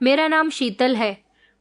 मेरा नाम शीतल है।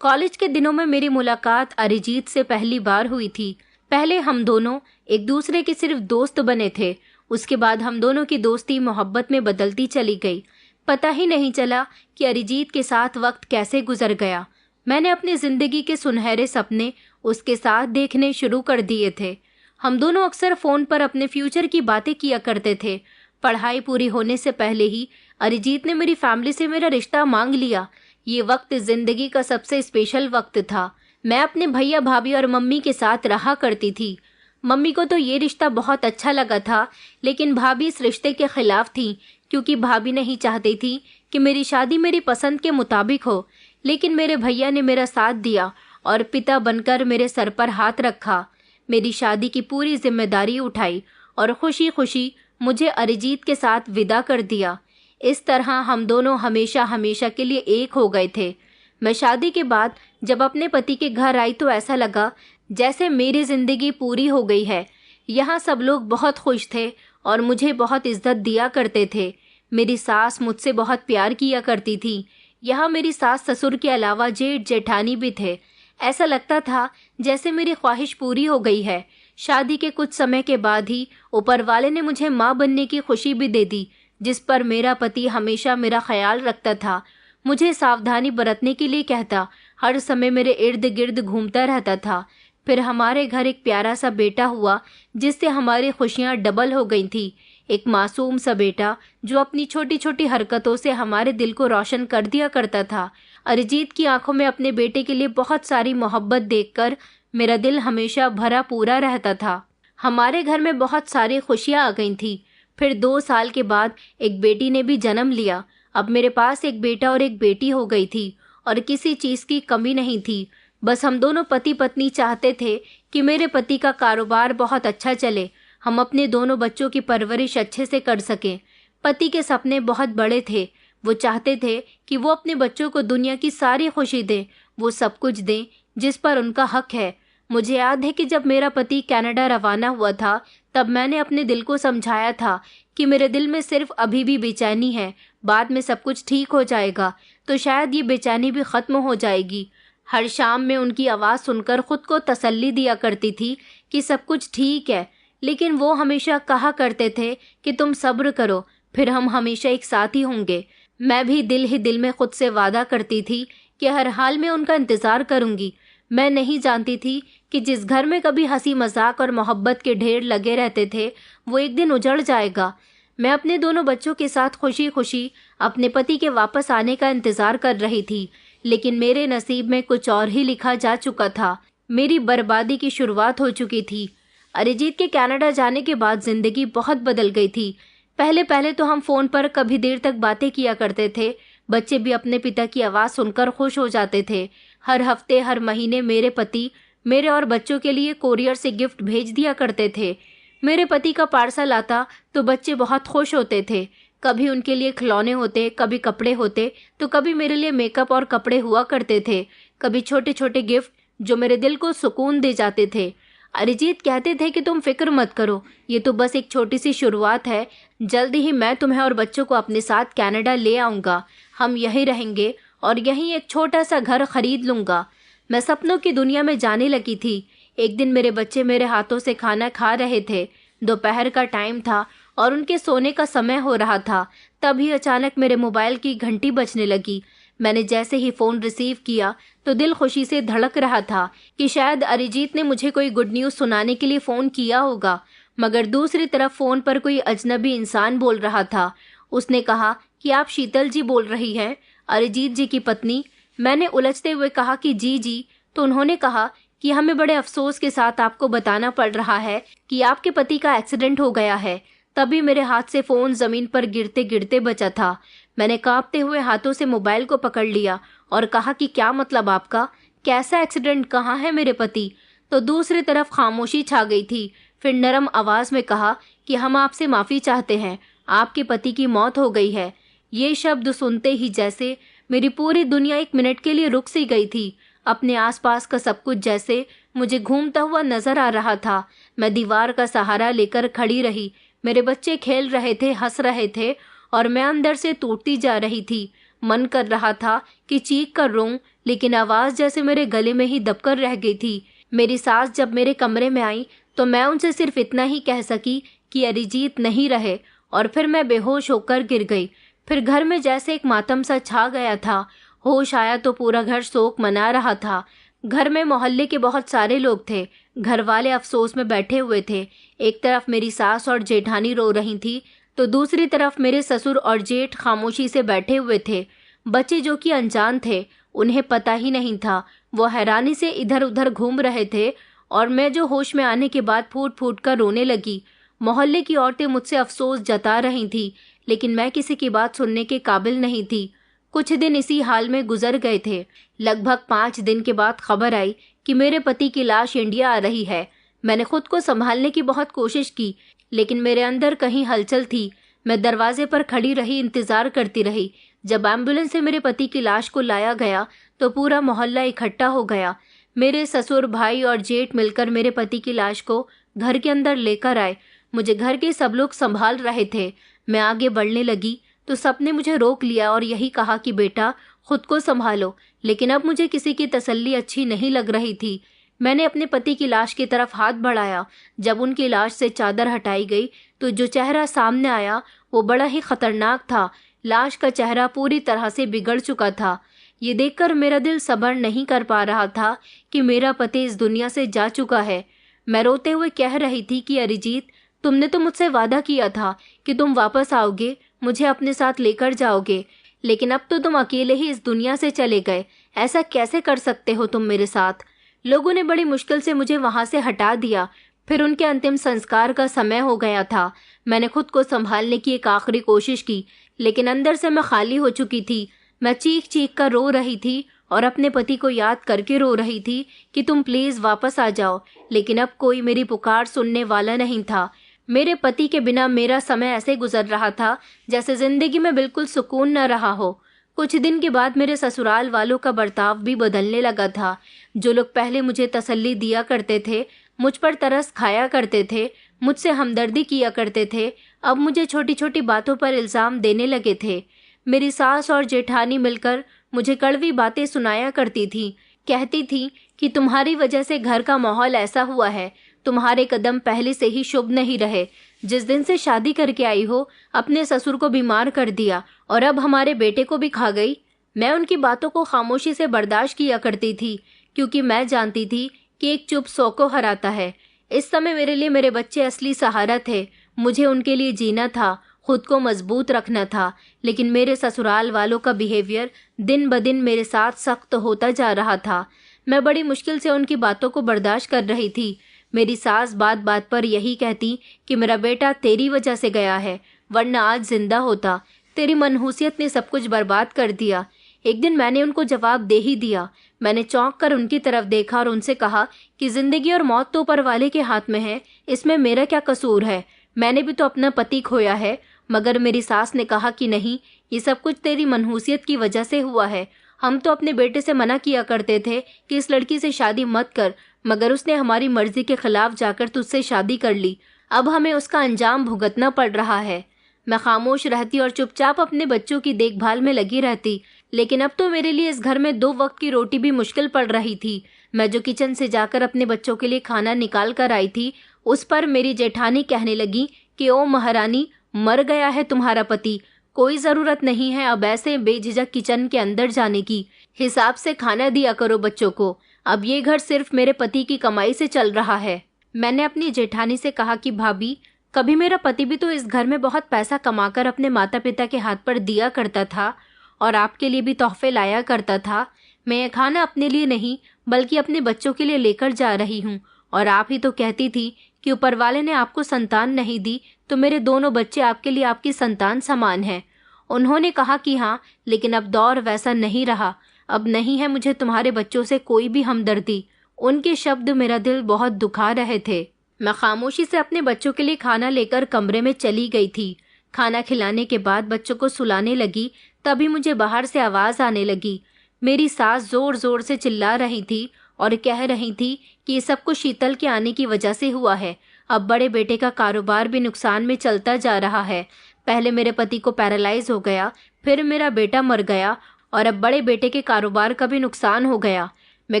कॉलेज के दिनों में मेरी मुलाकात अरिजीत से पहली बार हुई थी। पहले हम दोनों एक दूसरे के सिर्फ दोस्त बने थे। उसके बाद हम दोनों की दोस्ती मोहब्बत में बदलती चली गई। पता ही नहीं चला कि अरिजीत के साथ वक्त कैसे गुजर गया। मैंने अपनी जिंदगी के सुनहरे सपने उसके साथ देखने शुरू कर दिए थे। हम दोनों अक्सर फोन पर अपने फ्यूचर की बातें किया करते थे। पढ़ाई पूरी होने से पहले ही अरिजीत ने मेरी फैमिली से मेरा रिश्ता मांग लिया। ये वक्त जिंदगी का सबसे स्पेशल वक्त था। मैं अपने भैया भाभी और मम्मी के साथ रहा करती थी। मम्मी को तो ये रिश्ता बहुत अच्छा लगा था, लेकिन भाभी इस रिश्ते के खिलाफ थी, क्योंकि भाभी नहीं चाहती थी कि मेरी शादी मेरी पसंद के मुताबिक हो। लेकिन मेरे भैया ने मेरा साथ दिया और पिता बनकर मेरे सर पर हाथ रखा, मेरी शादी की पूरी जिम्मेदारी उठाई और खुशी खुशी मुझे अरिजीत के साथ विदा कर दिया। इस तरह हम दोनों हमेशा हमेशा के लिए एक हो गए थे। मैं शादी के बाद जब अपने पति के घर आई तो ऐसा लगा जैसे मेरी जिंदगी पूरी हो गई है। यहाँ सब लोग बहुत खुश थे और मुझे बहुत इज्जत दिया करते थे। मेरी सास मुझसे बहुत प्यार किया करती थी। यहाँ मेरी सास ससुर के अलावा जेठ जेठानी भी थे। ऐसा लगता था जैसे मेरी ख्वाहिश पूरी हो गई है। शादी के कुछ समय के बाद ही ऊपर वाले ने मुझे माँ बनने की खुशी भी दे दी, जिस पर मेरा पति हमेशा मेरा ख्याल रखता था। मुझे सावधानी बरतने के लिए कहता, हर समय मेरे इर्द गिर्द घूमता रहता था। फिर हमारे घर एक प्यारा सा बेटा हुआ, जिससे हमारी खुशियाँ डबल हो गई थी। एक मासूम सा बेटा जो अपनी छोटी छोटी हरकतों से हमारे दिल को रोशन कर दिया करता था। अरिजीत की आंखों में अपने बेटे के लिए बहुत सारी मोहब्बत देखकर मेरा दिल हमेशा भरा पूरा रहता था। हमारे घर में बहुत सारी खुशियाँ आ गई थी। फिर 2 साल के बाद एक बेटी ने भी जन्म लिया। अब मेरे पास एक बेटा और एक बेटी हो गई थी और किसी चीज़ की कमी नहीं थी। बस हम दोनों पति पत्नी चाहते थे कि मेरे पति का कारोबार बहुत अच्छा चले, हम अपने दोनों बच्चों की परवरिश अच्छे से कर सकें। पति के सपने बहुत बड़े थे। वो चाहते थे कि वो अपने बच्चों को दुनिया की सारी खुशी दें, वो सब कुछ दें जिस पर उनका हक है। मुझे याद है कि जब मेरा पति कनाडा रवाना हुआ था, तब मैंने अपने दिल को समझाया था कि मेरे दिल में सिर्फ अभी भी बेचैनी है, बाद में सब कुछ ठीक हो जाएगा। तो शायद ये बेचैनी भी खत्म हो जाएगी। हर शाम में उनकी आवाज़ सुनकर खुद को तसल्ली दिया करती थी कि सब कुछ ठीक है। लेकिन वो हमेशा कहा करते थे कि तुम सब्र करो, फिर हम हमेशा एक साथ ही होंगे। मैं भी दिल ही दिल में खुद से वादा करती थी कि हर हाल में उनका इंतज़ार करूंगी। मैं नहीं जानती थी कि जिस घर में कभी हंसी मजाक और मोहब्बत के ढेर लगे रहते थे, वो एक दिन उजड़ जाएगा। मैं अपने दोनों बच्चों के साथ खुशी खुशी अपने पति के वापस आने का इंतज़ार कर रही थी, लेकिन मेरे नसीब में कुछ और ही लिखा जा चुका था। मेरी बर्बादी की शुरुआत हो चुकी थी। अरिजीत के कनाडा जाने के बाद जिंदगी बहुत बदल गई थी। पहले पहले तो हम फ़ोन पर कभी देर तक बातें किया करते थे। बच्चे भी अपने पिता की आवाज़ सुनकर खुश हो जाते थे। हर हफ्ते हर महीने मेरे पति मेरे और बच्चों के लिए कोरियर से गिफ्ट भेज दिया करते थे। मेरे पति का पार्सल आता तो बच्चे बहुत खुश होते थे। कभी उनके लिए खिलौने होते, कभी कपड़े होते, तो कभी मेरे लिए मेकअप और कपड़े हुआ करते थे। कभी छोटे छोटे गिफ्ट जो मेरे दिल को सुकून दे जाते थे। अरिजीत कहते थे कि तुम फिक्र मत करो, ये तो बस एक छोटी सी शुरुआत है। जल्दी ही मैं तुम्हें और बच्चों को अपने साथ कनाडा ले आऊँगा। हम यहीं रहेंगे और यहीं एक छोटा सा घर खरीद लूँगा। मैं सपनों की दुनिया में जाने लगी थी। एक दिन मेरे बच्चे मेरे हाथों से खाना खा रहे थे। दोपहर का टाइम था और उनके सोने का समय हो रहा था। तभी अचानक मेरे मोबाइल की घंटी बजने लगी। मैंने जैसे ही फ़ोन रिसीव किया तो दिल खुशी से धड़क रहा था कि शायद अरिजीत ने मुझे कोई गुड न्यूज़ सुनाने के लिए फ़ोन किया होगा। मगर दूसरी तरफ फ़ोन पर कोई अजनबी इंसान बोल रहा था। उसने कहा कि आप शीतल जी बोल रही हैं, अरिजीत जी की पत्नी। मैंने उलझते हुए कहा कि जी। तो उन्होंने कहा कि हमें बड़े अफसोस के साथ आपको बताना पड़ रहा है कि आपके पति का एक्सीडेंट हो गया है। तभी मेरे हाथ से फ़ोन ज़मीन पर गिरते गिरते बचा था। मैंने कांपते हुए हाथों से मोबाइल को पकड़ लिया और कहा कि क्या मतलब आपका, कैसा एक्सीडेंट, कहाँ है मेरे पति। तो दूसरी तरफ खामोशी छा गई थी। फिर नरम आवाज़ में कहा कि हम आपसे माफ़ी चाहते हैं, आपके पति की मौत हो गई है। ये शब्द सुनते ही जैसे मेरी पूरी दुनिया एक मिनट के लिए रुक सी गई थी। अपने आसपास का सब कुछ जैसे मुझे घूमता हुआ नजर आ रहा था। मैं दीवार का सहारा लेकर खड़ी रही। मेरे बच्चे खेल रहे थे, हंस रहे थे और मैं अंदर से टूटती जा रही थी। मन कर रहा था कि चीख कर रोऊं, लेकिन आवाज़ जैसे मेरे गले में ही दबकर रह गई थी। मेरी सास जब मेरे कमरे में आई तो मैं उनसे सिर्फ इतना ही कह सकी कि अरिजीत नहीं रहे, और फिर मैं बेहोश होकर गिर गई। फिर घर में जैसे एक मातम सा छा गया था। होश आया तो पूरा घर शोक मना रहा था। घर में मोहल्ले के बहुत सारे लोग थे। घर वाले अफसोस में बैठे हुए थे। एक तरफ मेरी सास और जेठानी रो रही थी, तो दूसरी तरफ मेरे ससुर और जेठ खामोशी से बैठे हुए थे। बच्चे जो कि अनजान थे, उन्हें पता ही नहीं था। वो हैरानी से इधर उधर घूम रहे थे, और मैं जो होश में आने के बाद फूट फूट कर रोने लगी। मोहल्ले की औरतें मुझसे अफसोस जता रही थी, लेकिन मैं किसी की बात सुनने के काबिल नहीं थी। कुछ दिन इसी हाल में गुजर गए थे। लगभग 5 दिन के बाद खबर आई कि मेरे पति की लाश इंडिया आ रही है। मैंने खुद को संभालने की बहुत कोशिश की, लेकिन मेरे अंदर कहीं हलचल थी। मैं दरवाजे पर खड़ी रही, इंतजार करती रही। जब एम्बुलेंस से मेरे पति की लाश को लाया गया तो पूरा मोहल्ला इकट्ठा हो गया। मेरे ससुर, भाई और जेठ मिलकर मेरे पति की लाश को घर के अंदर लेकर आए। मुझे घर के सब लोग संभाल रहे थे। मैं आगे बढ़ने लगी तो सबने मुझे रोक लिया और यही कहा कि बेटा, खुद को संभालो। लेकिन अब मुझे किसी की तसल्ली अच्छी नहीं लग रही थी। मैंने अपने पति की लाश की तरफ हाथ बढ़ाया। जब उनकी लाश से चादर हटाई गई तो जो चेहरा सामने आया वो बड़ा ही खतरनाक था। लाश का चेहरा पूरी तरह से बिगड़ चुका था। ये देखकर मेरा दिल सब्र नहीं कर पा रहा था कि मेरा पति इस दुनिया से जा चुका है। मैं रोते हुए कह रही थी कि अरिजीत, तुमने तो मुझसे वादा किया था कि तुम वापस आओगे, मुझे अपने साथ लेकर जाओगे, लेकिन अब तो तुम अकेले ही इस दुनिया से चले गए। ऐसा कैसे कर सकते हो तुम मेरे साथ? लोगों ने बड़ी मुश्किल से मुझे वहां से हटा दिया। फिर उनके अंतिम संस्कार का समय हो गया था। मैंने खुद को संभालने की एक आखिरी कोशिश की, लेकिन अंदर से मैं खाली हो चुकी थी। मैं चीख चीख कर रो रही थी और अपने पति को याद करके रो रही थी कि तुम प्लीज वापस आ जाओ, लेकिन अब कोई मेरी पुकार सुनने वाला नहीं था। मेरे पति के बिना मेरा समय ऐसे गुजर रहा था जैसे जिंदगी में बिल्कुल सुकून न रहा हो। कुछ दिन के बाद मेरे ससुराल वालों का बर्ताव भी बदलने लगा था। जो लोग पहले मुझे तसल्ली दिया करते थे, मुझ पर तरस खाया करते थे, मुझसे हमदर्दी किया करते थे, अब मुझे छोटी छोटी बातों पर इल्ज़ाम देने लगे थे। मेरी सास और जेठानी मिलकर मुझे कड़वी बातें सुनाया करती थी। कहती थी कि तुम्हारी वजह से घर का माहौल ऐसा हुआ है, तुम्हारे कदम पहले से ही शुभ नहीं रहे। जिस दिन से शादी करके आई हो, अपने ससुर को बीमार कर दिया और अब हमारे बेटे को भी खा गई। मैं उनकी बातों को खामोशी से बर्दाश्त किया करती थी, क्योंकि मैं जानती थी कि एक चुप 100 को हराता है। इस समय मेरे लिए मेरे बच्चे असली सहारा थे। मुझे उनके लिए जीना था, खुद को मजबूत रखना था। लेकिन मेरे ससुराल वालों का बिहेवियर दिन ब दिन मेरे साथ सख्त होता जा रहा था। मैं बड़ी मुश्किल से उनकी बातों को बर्दाश्त कर रही थी। मेरी सास बात बात पर यही कहती कि मेरा बेटा तेरी वजह से गया है, वरना आज जिंदा होता। तेरी मनहूसियत ने सब कुछ बर्बाद कर दिया। एक दिन मैंने उनको जवाब दे ही दिया। मैंने चौंक कर उनकी तरफ देखा और उनसे कहा कि जिंदगी और मौत तो ऊपर वाले के हाथ में है, इसमें मेरा क्या कसूर है? मैंने भी तो अपना पति खोया है। मगर मेरी सास ने कहा कि नहीं, ये सब कुछ तेरी मनहूसियत की वजह से हुआ है। हम तो अपने बेटे से मना किया करते थे कि इस लड़की से शादी मत कर, मगर उसने हमारी मर्जी के खिलाफ जाकर तुझसे शादी कर ली। अब हमें उसका अंजाम भुगतना पड़ रहा है। मैं खामोश रहती और चुपचाप अपने बच्चों की देखभाल में लगी रहती। लेकिन अब तो मेरे लिए इस घर में 2 वक्त की रोटी भी मुश्किल पड़ रही थी। मैं जो किचन से जाकर अपने बच्चों के लिए खाना निकाल कर आई थी, उस पर मेरी जेठानी कहने लगी कि ओ महारानी, मर गया है तुम्हारा पति, कोई जरूरत नहीं है अब ऐसे बेझिझक किचन के अंदर जाने की। हिसाब से खाना दिया करो बच्चों को। अब ये घर सिर्फ मेरे पति की कमाई से चल रहा है। मैंने अपनी जेठानी से कहा कि भाभी, कभी मेरा पति भी तो इस घर में बहुत पैसा कमाकर अपने माता पिता के हाथ पर दिया करता था और आपके लिए भी तोहफे लाया करता था। मैं ये खाना अपने लिए नहीं बल्कि अपने बच्चों के लिए लेकर जा रही हूँ। और आप ही तो कहती थी कि ऊपर वाले ने आपको संतान नहीं दी, तो मेरे दोनों बच्चे आपके लिए आपकी संतान समान हैं। उन्होंने कहा कि हाँ, लेकिन अब दौर वैसा नहीं रहा। अब नहीं है मुझे तुम्हारे बच्चों से कोई भी हमदर्दी। उनके शब्द मेरा दिल बहुत दुखा रहे थे। मैं खामोशी से अपने बच्चों के लिए खाना लेकर कमरे में चली गई थी। खाना खिलाने के बाद बच्चों को सुलाने लगी, तभी मुझे बाहर से आवाज आने लगी। मेरी सास जोर जोर से चिल्ला रही थी और कह रही थी कि ये सब कुछ शीतल के आने की वजह से हुआ है। अब बड़े बेटे का कारोबार भी नुकसान में चलता जा रहा है। पहले मेरे पति को पैरालाइज हो गया, फिर मेरा बेटा मर गया और अब बड़े बेटे के कारोबार का भी नुकसान हो गया। मैं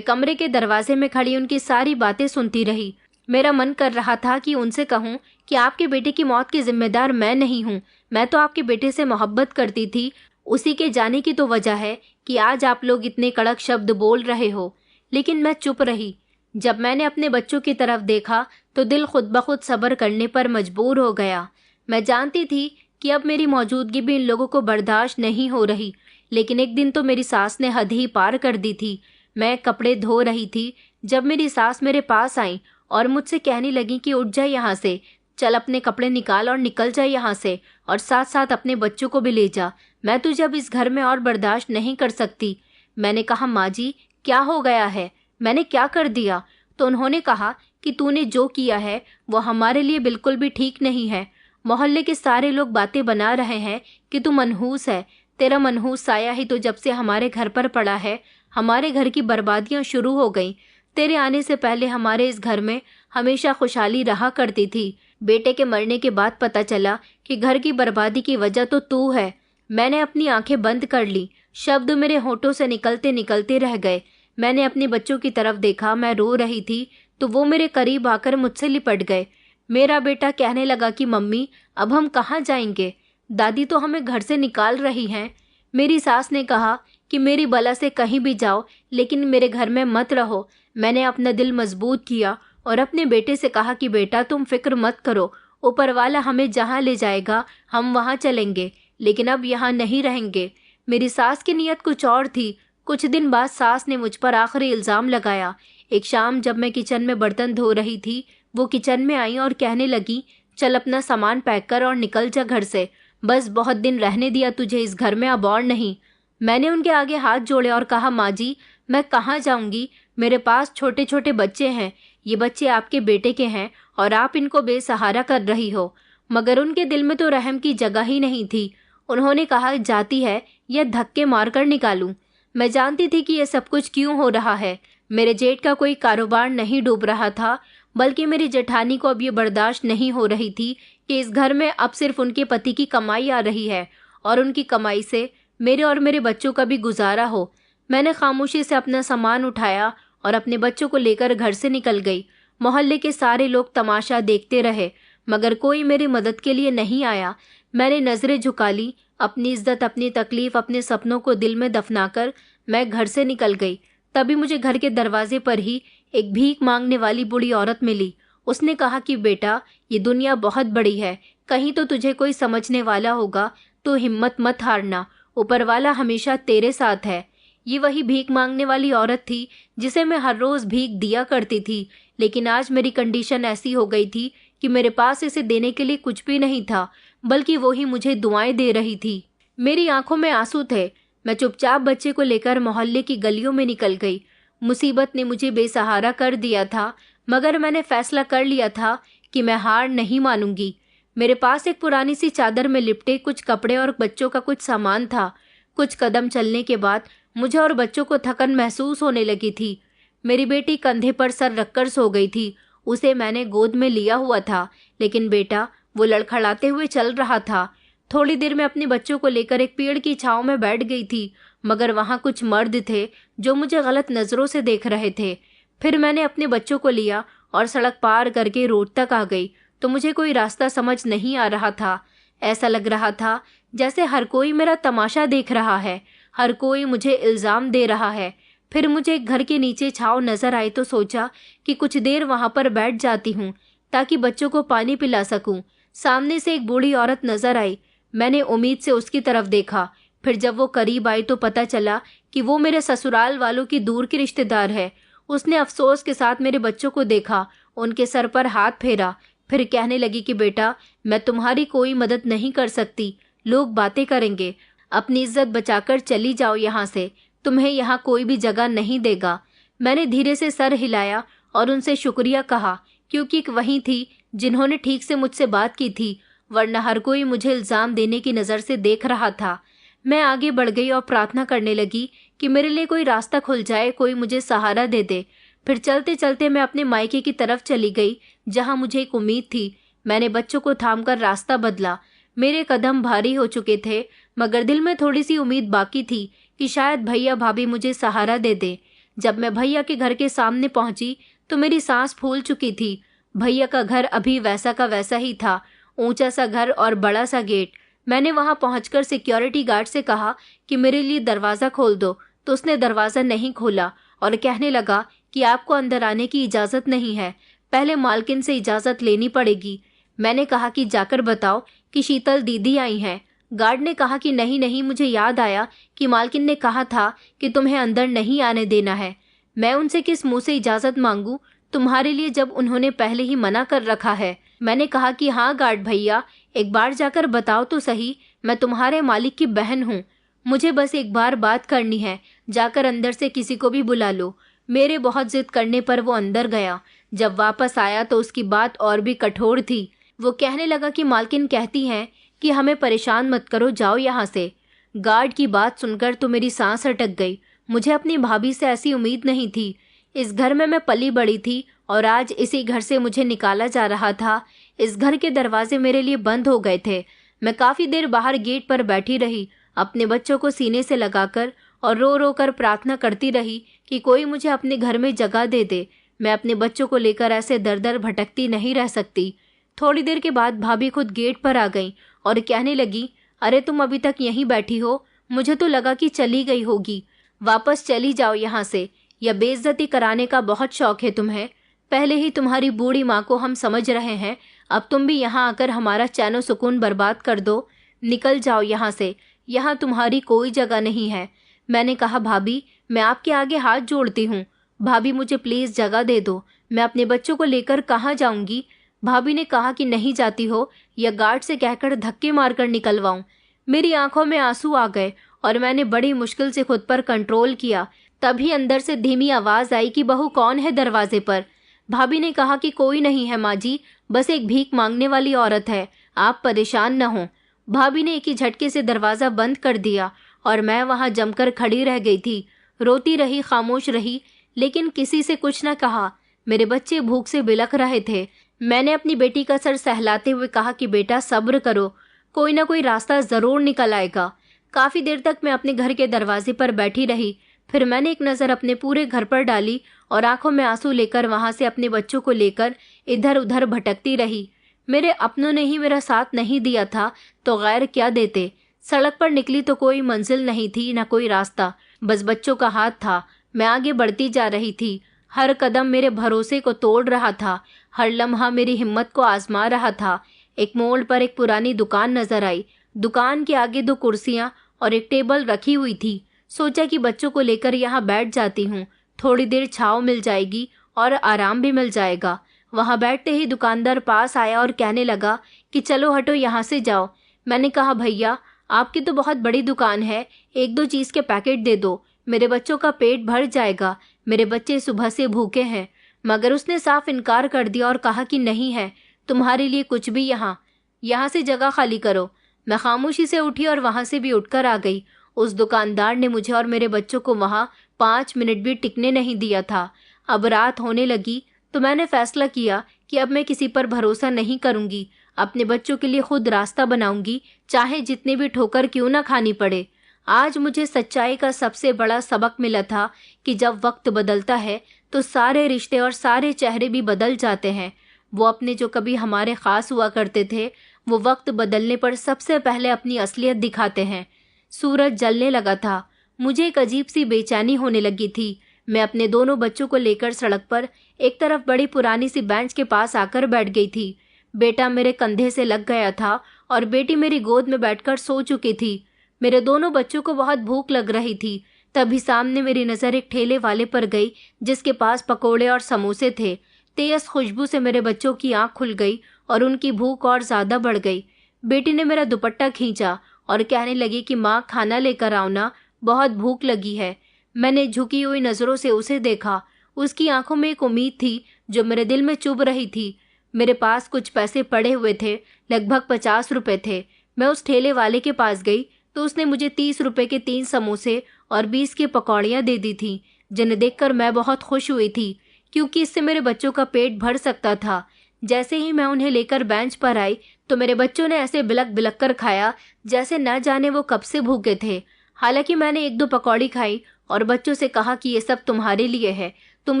कमरे के दरवाजे में खड़ी उनकी सारी बातें सुनती रही। मेरा मन कर रहा था कि उनसे कहूं कि आपके बेटे की मौत की जिम्मेदार मैं नहीं हूं। मैं तो आपके बेटे से मोहब्बत करती थी। उसी के जाने की तो वजह है कि आज आप लोग इतने कड़क शब्द बोल रहे हो। लेकिन मैं चुप रही। जब मैंने अपने बच्चों की तरफ देखा तो दिल खुद ब खुद सब्र करने पर मजबूर हो गया। मैं जानती थी कि अब मेरी मौजूदगी भी इन लोगों को बर्दाश्त नहीं हो रही। लेकिन एक दिन तो मेरी सास ने हद ही पार कर दी थी। मैं कपड़े धो रही थी जब मेरी सास मेरे पास आई और मुझसे कहने लगी कि उठ जा यहाँ से, चल अपने कपड़े निकाल और निकल जा यहाँ से, और साथ साथ अपने बच्चों को भी ले जा। मैं तुझे अब इस घर में और बर्दाश्त नहीं कर सकती। मैंने कहा, माँ जी क्या हो गया है, मैंने क्या कर दिया? तो उन्होंने कहा कि तूने जो किया है वो हमारे लिए बिल्कुल भी ठीक नहीं है। मोहल्ले के सारे लोग बातें बना रहे हैं कि तू मनहूस है। तेरा मनहूस साया ही तो जब से हमारे घर पर पड़ा है, हमारे घर की बर्बादियां शुरू हो गई। तेरे आने से पहले हमारे इस घर में हमेशा खुशहाली रहा करती थी। बेटे के मरने के बाद पता चला कि घर की बर्बादी की वजह तो तू है। मैंने अपनी आंखें बंद कर ली। शब्द मेरे होठों से निकलते निकलते रह गए। मैंने अपने बच्चों की तरफ देखा। मैं रो रही थी तो वो मेरे करीब आकर मुझसे लिपट गए। मेरा बेटा कहने लगा कि मम्मी अब हम कहाँ जाएंगे, दादी तो हमें घर से निकाल रही हैं। मेरी सास ने कहा कि मेरी बला से कहीं भी जाओ लेकिन मेरे घर में मत रहो। मैंने अपना दिल मजबूत किया और अपने बेटे से कहा कि बेटा तुम फिक्र मत करो, ऊपर वाला हमें जहाँ ले जाएगा हम वहाँ चलेंगे, लेकिन अब यहाँ नहीं रहेंगे। मेरी सास की नीयत कुछ और थी। कुछ दिन बाद सास ने मुझ पर आखिरी इल्ज़ाम लगाया। एक शाम जब मैं किचन में बर्तन धो रही थी, वो किचन में आई और कहने लगी, चल अपना सामान पैक कर और निकल जा घर से। बस बहुत दिन रहने दिया तुझे इस घर में, अब और नहीं। मैंने उनके आगे हाथ जोड़े और कहा, माँ जी मैं कहाँ जाऊँगी, मेरे पास छोटे छोटे बच्चे हैं। ये बच्चे आपके बेटे के हैं और आप इनको बेसहारा कर रही हो। मगर उनके दिल में तो रहम की जगह ही नहीं थी। उन्होंने कहा, जाती है या धक्के मारकर निकालूं। मैं जानती थी कि यह सब कुछ क्यों हो रहा है। मेरे जेठ का कोई कारोबार नहीं डूब रहा था, बल्कि मेरी जेठानी को अब ये बर्दाश्त नहीं हो रही थी कि इस घर में अब सिर्फ उनके पति की कमाई आ रही है और उनकी कमाई से मेरे और मेरे बच्चों का भी गुजारा हो। मैंने खामोशी से अपना सामान उठाया और अपने बच्चों को लेकर घर से निकल गई। मोहल्ले के सारे लोग तमाशा देखते रहे मगर कोई मेरी मदद के लिए नहीं आया। मैंने नजरें झुका ली। अपनी इज्जत, अपनी तकलीफ, अपने सपनों को दिल में दफनाकर मैं घर से निकल गई। तभी मुझे घर के दरवाजे पर ही एक भीख मांगने वाली बूढ़ी औरत मिली। उसने कहा कि बेटा ये दुनिया बहुत बड़ी है, कहीं तो तुझे कोई समझने वाला होगा, तो हिम्मत मत हारना, ऊपर वाला हमेशा तेरे साथ है। ये वही भीख मांगने वाली औरत थी जिसे मैं हर रोज भीख दिया करती थी, लेकिन आज मेरी कंडीशन ऐसी हो गई थी कि मेरे पास इसे देने के लिए कुछ भी नहीं था, बल्कि वो ही मुझे दुआएं दे रही थी। मेरी आंखों में आंसू थे। मैं चुपचाप बच्चे को लेकर मोहल्ले की गलियों में निकल गई। मुसीबत ने मुझे बेसहारा कर दिया था, मगर मैंने फैसला कर लिया था कि मैं हार नहीं मानूंगी। मेरे पास एक पुरानी सी चादर में लिपटे कुछ कपड़े और बच्चों का कुछ सामान था। कुछ कदम चलने के बाद मुझे और बच्चों को थकन महसूस होने लगी थी। मेरी बेटी कंधे पर सर रखकर सो गई थी। उसे मैंने गोद में लिया हुआ था, लेकिन बेटा वो लड़खड़ाते हुए चल रहा था। थोड़ी देर में अपने बच्चों को लेकर एक पेड़ की छांव में बैठ गई थी, मगर वहां कुछ मर्द थे जो मुझे गलत नजरों से देख रहे थे। फिर मैंने अपने बच्चों को लिया और सड़क पार करके रोड तक आ गई, तो मुझे कोई रास्ता समझ नहीं आ रहा था। ऐसा लग रहा था जैसे हर कोई मेरा तमाशा देख रहा है, हर कोई मुझे इल्जाम दे रहा है। फिर मुझे एक घर के नीचे छांव नजर आई तो सोचा कि कुछ देर वहां पर बैठ जाती हूँ ताकि बच्चों को पानी पिला सकूं। सामने से एक बूढ़ी औरत नजर आई। मैंने उम्मीद से उसकी तरफ देखा। फिर जब वो करीब आई तो पता चला कि वो मेरे ससुराल वालों की दूर की रिश्तेदार है। उसने अफसोस के साथ मेरे बच्चों को देखा, उनके सर पर हाथ फेरा, फिर कहने लगी कि बेटा मैं तुम्हारी कोई मदद नहीं कर सकती, लोग बातें करेंगे, अपनी इज्जत बचाकर चली जाओ यहाँ से, तुम्हें यहाँ कोई भी जगह नहीं देगा। मैंने धीरे से सर हिलाया और उनसे शुक्रिया कहा, क्योंकि एक वही थी जिन्होंने ठीक से मुझसे बात की थी, वरना हर कोई मुझे इल्जाम देने की नज़र से देख रहा था। मैं आगे बढ़ गई और प्रार्थना करने लगी कि मेरे लिए कोई रास्ता खुल जाए, कोई मुझे सहारा दे दे। फिर चलते चलते मैं अपने मायके की तरफ चली गई, जहाँ मुझे एक उम्मीद थी। मैंने बच्चों को थामकर रास्ता बदला। मेरे कदम भारी हो चुके थे, मगर दिल में थोड़ी सी उम्मीद बाकी थी कि शायद भैया भाभी मुझे सहारा दे दे। जब मैं भैया के घर के सामने पहुंची तो मेरी सांस फूल चुकी थी। भैया का घर अभी वैसा का वैसा ही था, ऊंचा सा घर और बड़ा सा गेट। मैंने वहां पहुंचकर सिक्योरिटी गार्ड से कहा कि मेरे लिए दरवाज़ा खोल दो, तो उसने दरवाज़ा नहीं खोला और कहने लगा कि आपको अंदर आने की इजाज़त नहीं है, पहले मालकिन से इजाज़त लेनी पड़ेगी। मैंने कहा कि जाकर बताओ कि शीतल दीदी आई हैं। गार्ड ने कहा कि नहीं नहीं, मुझे याद आया कि मालकिन ने कहा था कि तुम्हें अंदर नहीं आने देना है। मैं उनसे किस मुंह से इजाज़त मांगूं तुम्हारे लिए जब उन्होंने पहले ही मना कर रखा है। मैंने कहा कि हाँ गार्ड भैया, एक बार जाकर बताओ तो सही, मैं तुम्हारे मालिक की बहन हूँ, मुझे बस एक बार बात करनी है, जाकर अंदर से किसी को भी बुला लो। मेरे बहुत जिद करने पर वो अंदर गया। जब वापस आया तो उसकी बात और भी कठोर थी। वो कहने लगा कि मालकिन कहती हैं कि हमें परेशान मत करो, जाओ यहाँ से। गार्ड की बात सुनकर तो मेरी सांस अटक गई। मुझे अपनी भाभी से ऐसी उम्मीद नहीं थी। इस घर में मैं पली बड़ी थी और आज इसी घर से मुझे निकाला जा रहा था। इस घर के दरवाजे मेरे लिए बंद हो गए थे। मैं काफ़ी देर बाहर गेट पर बैठी रही, अपने बच्चों को सीने से लगाकर, और रो रो कर प्रार्थना करती रही कि कोई मुझे अपने घर में जगह दे दे। मैं अपने बच्चों को लेकर ऐसे दर दर भटकती नहीं रह सकती। थोड़ी देर के बाद भाभी खुद गेट पर आ गई और कहने लगी, अरे तुम अभी तक यहीं बैठी हो, मुझे तो लगा कि चली गई होगी। वापस चली जाओ यहाँ से, यह बेइज्जती कराने का बहुत शौक है तुम्हें। पहले ही तुम्हारी बूढ़ी माँ को हम समझ रहे हैं, अब तुम भी यहाँ आकर हमारा चैनो सुकून बर्बाद कर दो। निकल जाओ यहाँ से, यहाँ तुम्हारी कोई जगह नहीं है। मैंने कहा, भाभी मैं आपके आगे हाथ जोड़ती हूँ, भाभी मुझे प्लीज़ जगह दे दो, मैं अपने बच्चों को लेकर कहाँ जाऊँगी। भाभी ने कहा कि नहीं जाती हो या गार्ड से कहकर धक्के मारकर निकलवाऊं। मेरी आंखों में आंसू आ गए और मैंने बड़ी मुश्किल से खुद पर कंट्रोल किया। तभी अंदर से धीमी आवाज़ आई कि बहू कौन है दरवाजे पर। भाभी ने कहा कि कोई नहीं है माँ जी, बस एक भीख मांगने वाली औरत है, आप परेशान न हो। भाभी ने एक ही झटके से दरवाज़ा बंद कर दिया और मैं वहाँ जमकर खड़ी रह गई थी। रोती रही, खामोश रही, लेकिन किसी से कुछ न कहा। मेरे बच्चे भूख से बिलख रहे थे। मैंने अपनी बेटी का सर सहलाते हुए कहा कि बेटा सब्र करो, कोई ना कोई रास्ता ज़रूर निकल आएगा। काफ़ी देर तक मैं अपने घर के दरवाजे पर बैठी रही। फिर मैंने एक नज़र अपने पूरे घर पर डाली और आंखों में आंसू लेकर वहाँ से अपने बच्चों को लेकर इधर उधर भटकती रही। मेरे अपनों ने ही मेरा साथ नहीं दिया था तो गैर क्या देते। सड़क पर निकली तो कोई मंजिल नहीं थी, ना कोई रास्ता, बस बच्चों का हाथ था। मैं आगे बढ़ती जा रही थी। हर कदम मेरे भरोसे को तोड़ रहा था, हर लम्हा मेरी हिम्मत को आजमा रहा था। एक मोड़ पर एक पुरानी दुकान नजर आई। दुकान के आगे 2 कुर्सियां और एक टेबल रखी हुई थी। सोचा कि बच्चों को लेकर यहाँ बैठ जाती हूँ, थोड़ी देर छाँव मिल जाएगी और आराम भी मिल जाएगा। वहाँ बैठते ही दुकानदार पास आया और कहने लगा कि चलो हटो, यहाँ से जाओ। मैंने कहा, भैया आपकी तो बहुत बड़ी दुकान है, 1-2 चीज़ के पैकेट दे दो, मेरे बच्चों का पेट भर जाएगा, मेरे बच्चे सुबह से भूखे हैं। मगर उसने साफ इनकार कर दिया और कहा कि नहीं है तुम्हारे लिए कुछ भी, यहाँ से जगह खाली करो। मैं खामोशी से उठी और वहाँ से भी उठकर आ गई। उस दुकानदार ने मुझे और मेरे बच्चों को वहाँ 5 मिनट भी टिकने नहीं दिया था। अब रात होने लगी तो मैंने फैसला किया कि अब मैं किसी पर भरोसा नहीं करूँगी, अपने बच्चों के लिए खुद रास्ता बनाऊंगी, चाहे जितने भी ठोकर क्यों ना खानी पड़े। आज मुझे सच्चाई का सबसे बड़ा सबक मिला था कि जब वक्त बदलता है तो सारे रिश्ते और सारे चेहरे भी बदल जाते हैं। वो अपने जो कभी हमारे ख़ास हुआ करते थे, वो वक्त बदलने पर सबसे पहले अपनी असलियत दिखाते हैं। सूरज जलने लगा था। मुझे एक अजीब सी बेचैनी होने लगी थी। मैं अपने दोनों बच्चों को लेकर सड़क पर एक तरफ बड़ी पुरानी सी बेंच के पास आकर बैठ गई थी। बेटा मेरे कंधे से लग गया था और बेटी मेरी गोद में बैठकर सो चुकी थी। मेरे दोनों बच्चों को बहुत भूख लग रही थी। तभी सामने मेरी नज़र एक ठेले वाले पर गई जिसके पास पकोड़े और समोसे थे। तेज खुशबू से मेरे बच्चों की आंख खुल गई और उनकी भूख और ज़्यादा बढ़ गई। बेटी ने मेरा दुपट्टा खींचा और कहने लगी कि माँ खाना लेकर आओ ना, बहुत भूख लगी है। मैंने झुकी हुई नज़रों से उसे देखा। उसकी आंखों में एक उम्मीद थी जो मेरे दिल में चुभ रही थी। मेरे पास कुछ पैसे पड़े हुए थे, लगभग 50 रुपए थे। मैं उस ठेले वाले के पास गई तो उसने मुझे 30 रुपए के 3 समोसे और 20 की पकौड़ियाँ दे दी थी, जिन्हें देखकर मैं बहुत खुश हुई थी क्योंकि इससे मेरे बच्चों का पेट भर सकता था। जैसे ही मैं उन्हें लेकर बेंच पर आई तो मेरे बच्चों ने ऐसे बिलक बिलक कर खाया जैसे न जाने वो कब से भूखे थे। हालांकि मैंने एक दो पकौड़ी खाई और बच्चों से कहा कि ये सब तुम्हारे लिए है, तुम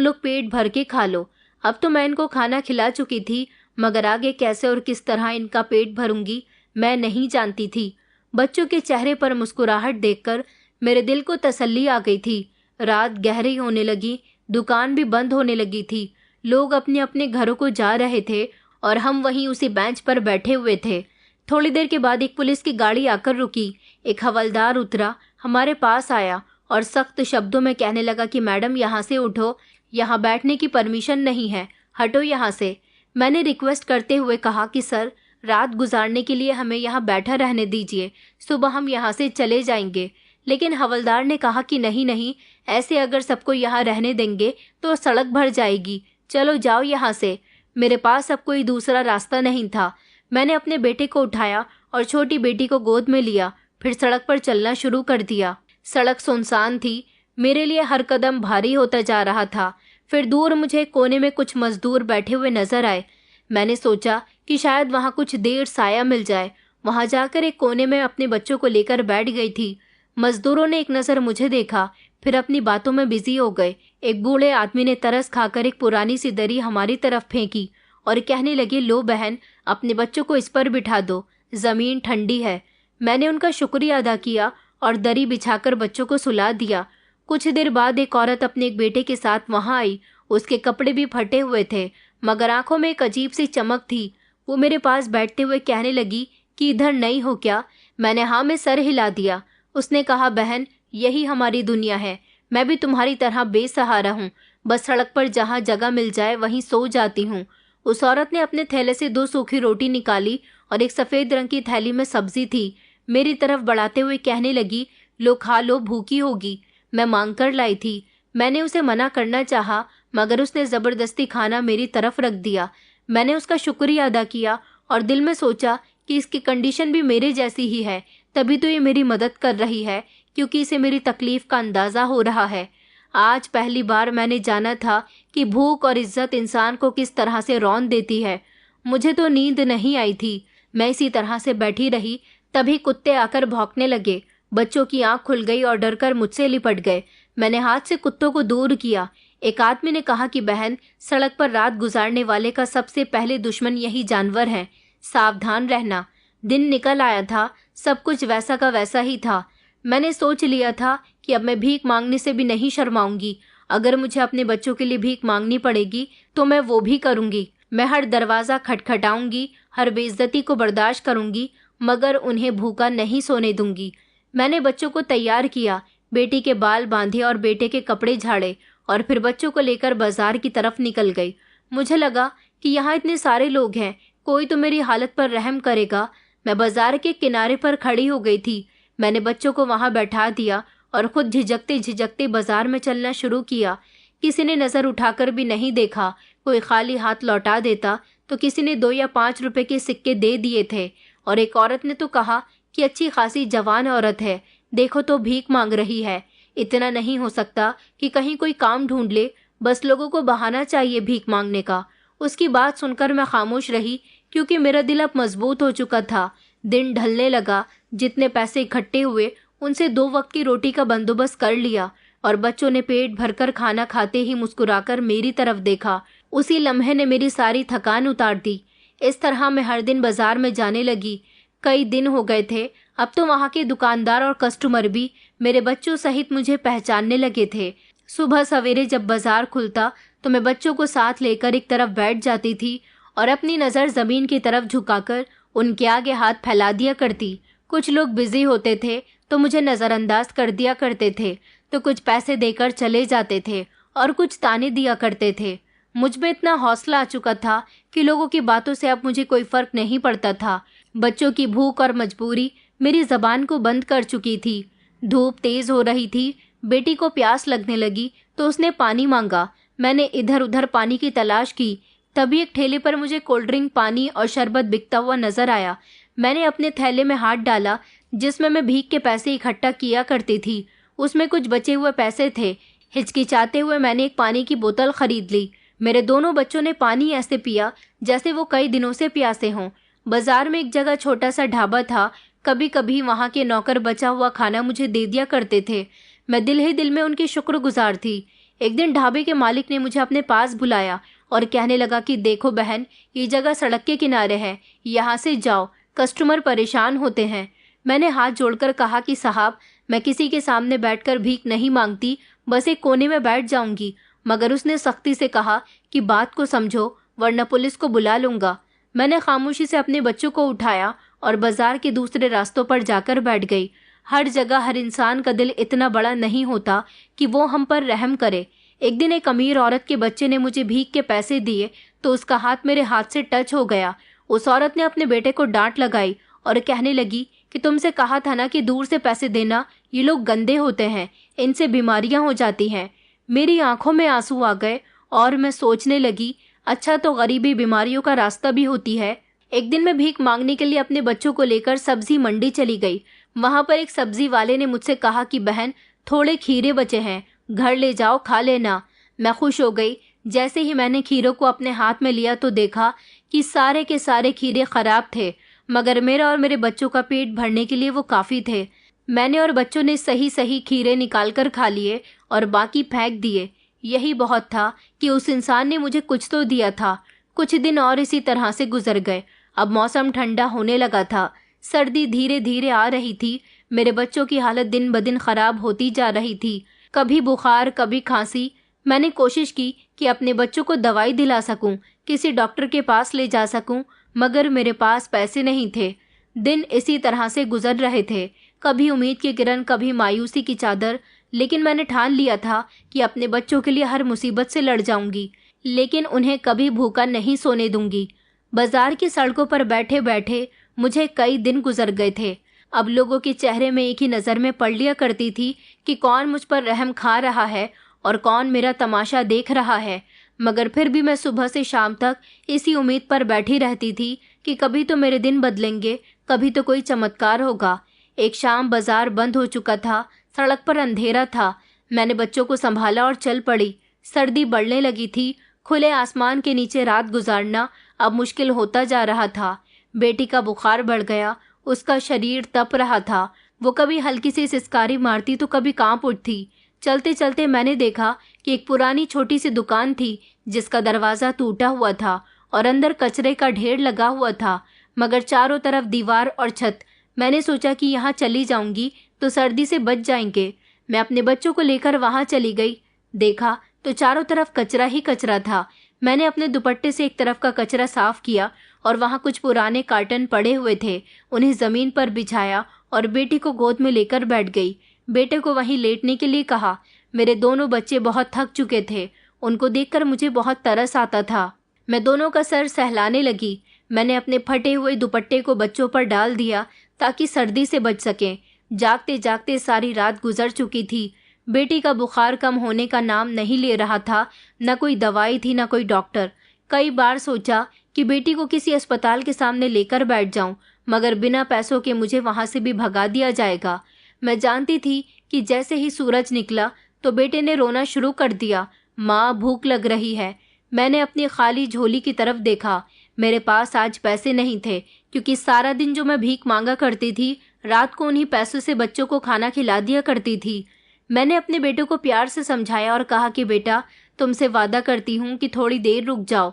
लोग पेट भर के खा लो। अब तो मैं इनको खाना खिला चुकी थी, मगर आगे कैसे और किस तरह इनका पेट भरूंगी मैं नहीं जानती थी। बच्चों के चेहरे पर मुस्कुराहट देखकर मेरे दिल को तसल्ली आ गई थी। रात गहरी होने लगी, दुकान भी बंद होने लगी थी। लोग अपने अपने घरों को जा रहे थे और हम वहीं उसी बेंच पर बैठे हुए थे। थोड़ी देर के बाद एक पुलिस की गाड़ी आकर रुकी। एक हवलदार उतरा, हमारे पास आया और सख्त शब्दों में कहने लगा कि मैडम यहाँ से उठो, यहाँ बैठने की परमिशन नहीं है, हटो यहाँ से। मैंने रिक्वेस्ट करते हुए कहा कि सर, रात गुजारने के लिए हमें यहाँ बैठा रहने दीजिए, सुबह हम यहाँ से चले जाएंगे। लेकिन हवलदार ने कहा कि नहीं नहीं, ऐसे अगर सबको यहाँ रहने देंगे तो सड़क भर जाएगी, चलो जाओ यहाँ से। मेरे पास अब कोई दूसरा रास्ता नहीं था। मैंने अपने बेटे को उठाया और छोटी बेटी को गोद में लिया, फिर सड़क पर चलना शुरू कर दिया। सड़क सुनसान थी, मेरे लिए हर कदम भारी होता जा रहा था। फिर दूर मुझे कोने में कुछ मजदूर बैठे हुए नजर आए। मैंने सोचा कि शायद वहाँ कुछ देर साया मिल जाए। वहाँ जाकर एक कोने में अपने बच्चों को लेकर बैठ गई थी। मजदूरों ने एक नज़र मुझे देखा, फिर अपनी बातों में बिजी हो गए। एक बूढ़े आदमी ने तरस खाकर एक पुरानी सी दरी हमारी तरफ फेंकी और कहने लगे, लो बहन, अपने बच्चों को इस पर बिठा दो, ज़मीन ठंडी है। मैंने उनका शुक्रिया अदा किया और दरी बिछाकर बच्चों को सुला दिया। कुछ देर बाद एक औरत अपने एक बेटे के साथ वहाँ आई। उसके कपड़े भी फटे हुए थे, मगर आंखों में एक अजीब सी चमक थी। वो मेरे पास बैठते हुए कहने लगी कि इधर नहीं हो क्या? मैंने हाँ में सर हिला दिया। उसने कहा, बहन, यही हमारी दुनिया है, मैं भी तुम्हारी तरह बेसहारा हूँ, बस सड़क पर जहाँ जगह मिल जाए वहीं सो जाती हूँ। उस औरत ने अपने थैले से 2 सूखी रोटी निकाली और एक सफ़ेद रंग की थैली में सब्जी थी। मेरी तरफ बढ़ाते हुए कहने लगी, लो खा लो, भूखी होगी। मैं मांग कर लाई थी। मैंने उसे मना करना चाहा, मगर उसने ज़बरदस्ती खाना मेरी तरफ रख दिया। मैंने उसका शुक्रिया अदा किया और दिल में सोचा कि इसकी कंडीशन भी मेरे जैसी ही है, तभी तो ये मेरी मदद कर रही है, क्योंकि इसे मेरी तकलीफ़ का अंदाज़ा हो रहा है। आज पहली बार मैंने जाना था कि भूख और इज्जत इंसान को किस तरह से रौंद देती है। मुझे तो नींद नहीं आई थी। मैं इसी तरह से बैठी रही, तभी कुत्ते आकर भौंकने लगे। बच्चों की आंख खुल गई और डरकर मुझसे लिपट गए। मैंने हाथ से कुत्तों को दूर किया। एक आदमी ने कहा कि बहन, सड़क पर रात गुजारने वाले का सबसे पहले दुश्मन यही जानवर है, सावधान रहना। दिन निकल आया था, सब कुछ वैसा का वैसा ही था। मैंने सोच लिया था कि अब मैं भीख मांगने से भी नहीं शर्माऊंगी। अगर मुझे अपने बच्चों के लिए भीख मांगनी पड़ेगी तो मैं वो भी करूंगी। मैं हर दरवाज़ा खटखटाऊंगी, हर बेइज्जती को बर्दाश्त करूंगी, मगर उन्हें भूखा नहीं सोने दूंगी। मैंने बच्चों को तैयार किया, बेटी के बाल बांधे और बेटे के कपड़े झाड़े और फिर बच्चों को लेकर बाजार की तरफ निकल गई। मुझे लगा कि यहाँ इतने सारे लोग हैं, कोई तो मेरी हालत पर रहम करेगा। मैं बाजार के किनारे पर खड़ी हो गई थी। मैंने बच्चों को वहाँ बैठा दिया और खुद झिझकते झिझकते बाजार में चलना शुरू किया। किसी ने नज़र उठाकर भी नहीं देखा। कोई खाली हाथ लौटा देता तो किसी ने 2 या 5 रुपए के सिक्के दे दिए थे और एक औरत ने तो कहा कि अच्छी खासी जवान औरत है, देखो तो भीख मांग रही है। इतना नहीं हो सकता कि कहीं कोई काम ढूंढ ले, बस लोगों को बहाना चाहिए भीख मांगने का। उसकी बात सुनकर मैं खामोश रही, क्योंकि मेरा दिल अब मजबूत हो चुका था। दिन ढलने लगा। जितने पैसे इकट्ठे हुए उनसे 2 वक्त की रोटी का बंदोबस्त कर लिया और बच्चों ने पेट भरकर खाना खाते ही मुस्कुराकर मेरी तरफ देखा। उसी लम्हे ने मेरी सारी थकान उतार दी। इस तरह मैं हर दिन बाजार में जाने लगी। कई दिन हो गए थे। अब तो वहाँ के दुकानदार और कस्टमर भी मेरे बच्चों सहित मुझे पहचानने लगे थे। सुबह सवेरे जब बाजार खुलता तो मैं बच्चों को साथ लेकर एक तरफ बैठ जाती थी और अपनी नज़र ज़मीन की तरफ झुकाकर उनके आगे हाथ फैला दिया करती। कुछ लोग बिजी होते थे तो मुझे नज़रअंदाज कर दिया करते थे, तो कुछ पैसे देकर चले जाते थे और कुछ ताने दिया करते थे। मुझ में इतना हौसला आ चुका था कि लोगों की बातों से अब मुझे कोई फ़र्क नहीं पड़ता था। बच्चों की भूख और मजबूरी मेरी ज़बान को बंद कर चुकी थी। धूप तेज़ हो रही थी। बेटी को प्यास लगने लगी तो उसने पानी मांगा। मैंने इधर उधर पानी की तलाश की। तभी एक ठेले पर मुझे कोल्ड ड्रिंक, पानी और शरबत बिकता हुआ नजर आया। मैंने अपने थैले में हाथ डाला जिसमें मैं भीख के पैसे इकट्ठा किया करती थी। उसमें कुछ बचे हुए पैसे थे। हिचकिचाते हुए मैंने एक पानी की बोतल खरीद ली। मेरे दोनों बच्चों ने पानी ऐसे पिया जैसे वो कई दिनों से प्यासे हों। बाजार में एक जगह छोटा सा ढाबा था। कभी कभी वहाँ के नौकर बचा हुआ खाना मुझे दे दिया करते थे। मैं दिल ही दिल में उनकी शुक्रगुजार थी। एक दिन ढाबे के मालिक ने मुझे अपने पास बुलाया और कहने लगा कि देखो बहन, ये जगह सड़क के किनारे है, यहाँ से जाओ, कस्टमर परेशान होते हैं। मैंने हाथ जोड़कर कहा कि साहब, मैं किसी के सामने बैठकर भीख नहीं मांगती, बस एक कोने में बैठ जाऊंगी। मगर उसने सख्ती से कहा कि बात को समझो वरना पुलिस को बुला लूंगा। मैंने खामोशी से अपने बच्चों को उठाया और बाजार के दूसरे रास्तों पर जाकर बैठ गई। हर जगह हर इंसान का दिल इतना बड़ा नहीं होता कि वो हम पर रहम करे। एक दिन एक अमीर औरत के बच्चे ने मुझे भीख के पैसे दिए तो उसका हाथ मेरे हाथ से टच हो गया। उस औरत ने अपने बेटे को डांट लगाई और कहने लगी कि तुमसे कहा था ना कि दूर से पैसे देना, ये लोग गंदे होते हैं, इनसे बीमारियां हो जाती हैं। मेरी आंखों में आंसू आ गए और मैं सोचने लगी, अच्छा तो गरीबी बीमारियों का रास्ता भी होती है। एक दिन मैं भीख मांगने के लिए अपने बच्चों को लेकर सब्जी मंडी चली गई। वहां पर एक सब्जी वाले ने मुझसे कहा कि बहन, थोड़े खीरे बचे हैं, घर ले जाओ, खा लेना। मैं खुश हो गई। जैसे ही मैंने खीरों को अपने हाथ में लिया तो देखा कि सारे के सारे खीरे खराब थे, मगर मेरा और मेरे बच्चों का पेट भरने के लिए वो काफ़ी थे। मैंने और बच्चों ने सही सही खीरे निकाल कर खा लिए और बाकी फेंक दिए। यही बहुत था कि उस इंसान ने मुझे कुछ तो दिया था। कुछ दिन और इसी तरह से गुजर गए। अब मौसम ठंडा होने लगा था, सर्दी धीरे धीरे आ रही थी। मेरे बच्चों की हालत दिन ब दिन खराब होती जा रही थी, कभी बुखार कभी खांसी। मैंने कोशिश की कि अपने बच्चों को दवाई दिला सकूं, किसी डॉक्टर के पास ले जा सकूं, मगर मेरे पास पैसे नहीं थे। दिन इसी तरह से गुजर रहे थे, कभी उम्मीद की किरण, कभी मायूसी की चादर। लेकिन मैंने ठान लिया था कि अपने बच्चों के लिए हर मुसीबत से लड़ जाऊंगी, लेकिन उन्हें कभी भूखा नहीं सोने दूंगी। बाजार की सड़कों पर बैठे बैठे मुझे कई दिन गुजर गए थे। अब लोगों के चेहरे में एक ही नज़र में पड़ लिया करती थी कि कौन मुझ पर रहम खा रहा है और कौन मेरा तमाशा देख रहा है। मगर फिर भी मैं सुबह से शाम तक इसी उम्मीद पर बैठी रहती थी कि कभी तो मेरे दिन बदलेंगे, कभी तो कोई चमत्कार होगा। एक शाम बाजार बंद हो चुका था, सड़क पर अंधेरा था। मैंने बच्चों को संभाला और चल पड़ी। सर्दी बढ़ने लगी थी। खुले आसमान के नीचे रात गुजारना अब मुश्किल होता जा रहा था। बेटी का बुखार बढ़ गया, उसका शरीर तप रहा था। वो कभी हल्की सी सिसकारी मारती तो कभी कांप उठती। चलते चलते मैंने देखा कि एक पुरानी छोटी सी दुकान थी जिसका दरवाज़ा टूटा हुआ था और अंदर कचरे का ढेर लगा हुआ था, मगर चारों तरफ दीवार और छत। मैंने सोचा कि यहाँ चली जाऊंगी तो सर्दी से बच जाएंगे। मैं अपने बच्चों को लेकर वहाँ चली गई। देखा तो चारों तरफ कचरा ही कचरा था। मैंने अपने दुपट्टे से एक तरफ का कचरा साफ किया और वहाँ कुछ पुराने कार्टन पड़े हुए थे, उन्हें ज़मीन पर बिछाया और बेटी को गोद में लेकर बैठ गई। बेटे को वहीं लेटने के लिए कहा। मेरे दोनों बच्चे बहुत थक चुके थे, उनको देखकर मुझे बहुत तरस आता था। मैं दोनों का सर सहलाने लगी। मैंने अपने फटे हुए दुपट्टे को बच्चों पर डाल दिया ताकि सर्दी से बच सकें। जागते जागते सारी रात गुजर चुकी थी। बेटी का बुखार कम होने का नाम नहीं ले रहा था। न कोई दवाई थी न कोई डॉक्टर। कई बार सोचा कि बेटी को किसी अस्पताल के सामने लेकर बैठ जाऊं, मगर बिना पैसों के मुझे वहां से भी भगा दिया जाएगा। मैं जानती थी कि जैसे ही सूरज निकला तो बेटे ने रोना शुरू कर दिया। माँ, भूख लग रही है। मैंने अपनी खाली झोली की तरफ देखा। मेरे पास आज पैसे नहीं थे, क्योंकि सारा दिन जो मैं भीख मांगा करती थी, रात को उन्हीं पैसों से बच्चों को खाना खिला दिया करती थी। मैंने अपने बेटे को प्यार से समझाया और कहा कि बेटा, तुमसे वादा करती हूँ कि थोड़ी देर रुक जाओ,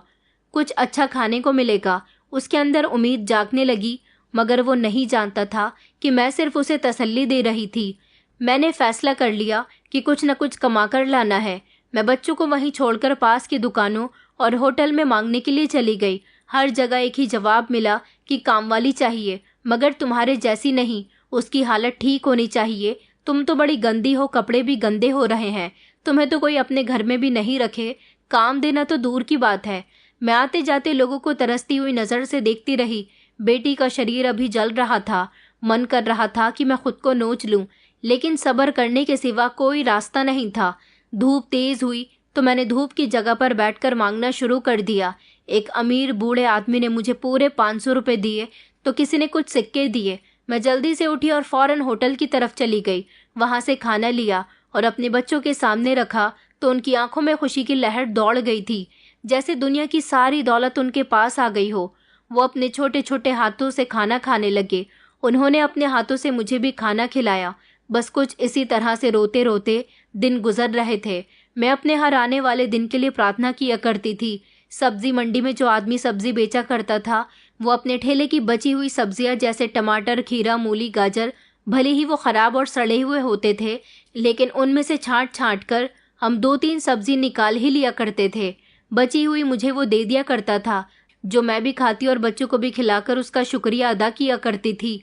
कुछ अच्छा खाने को मिलेगा। उसके अंदर उम्मीद जागने लगी, मगर वो नहीं जानता था कि मैं सिर्फ उसे तसल्ली दे रही थी। मैंने फैसला कर लिया कि कुछ न कुछ कमाकर लाना है। मैं बच्चों को वहीं छोड़कर पास की दुकानों और होटल में मांगने के लिए चली गई। हर जगह एक ही जवाब मिला कि कामवाली चाहिए, मगर तुम्हारे जैसी नहीं, उसकी हालत ठीक होनी चाहिए। तुम तो बड़ी गंदी हो, कपड़े भी गंदे हो रहे हैं, तुम्हें तो कोई अपने घर में भी नहीं रखे, काम देना तो दूर की बात है। मैं आते जाते लोगों को तरसती हुई नज़र से देखती रही। बेटी का शरीर अभी जल रहा था। मन कर रहा था कि मैं खुद को नोच लूं, लेकिन सब्र करने के सिवा कोई रास्ता नहीं था। धूप तेज हुई तो मैंने धूप की जगह पर बैठकर मांगना शुरू कर दिया। एक अमीर बूढ़े आदमी ने मुझे पूरे 500 रुपये दिए तो किसी ने कुछ सिक्के दिए। मैं जल्दी से उठी और फौरन होटल की तरफ चली गई। वहां से खाना लिया और अपने बच्चों के सामने रखा तो उनकी आंखों में खुशी की लहर दौड़ गई थी, जैसे दुनिया की सारी दौलत उनके पास आ गई हो। वो अपने छोटे छोटे हाथों से खाना खाने लगे। उन्होंने अपने हाथों से मुझे भी खाना खिलाया। बस कुछ इसी तरह से रोते रोते दिन गुजर रहे थे। मैं अपने हर आने वाले दिन के लिए प्रार्थना किया करती थी। सब्जी मंडी में जो आदमी सब्जी बेचा करता था, वो अपने ठेले की बची हुई सब्जियां जैसे टमाटर, खीरा, मूली, गाजर, भले ही वो खराब और सड़े हुए होते थे, लेकिन उनमें से छांट छांट कर हम 2-3 सब्जी निकाल ही लिया करते थे। बची हुई मुझे वो दे दिया करता था, जो मैं भी खाती और बच्चों को भी खिलाकर उसका शुक्रिया अदा किया करती थी।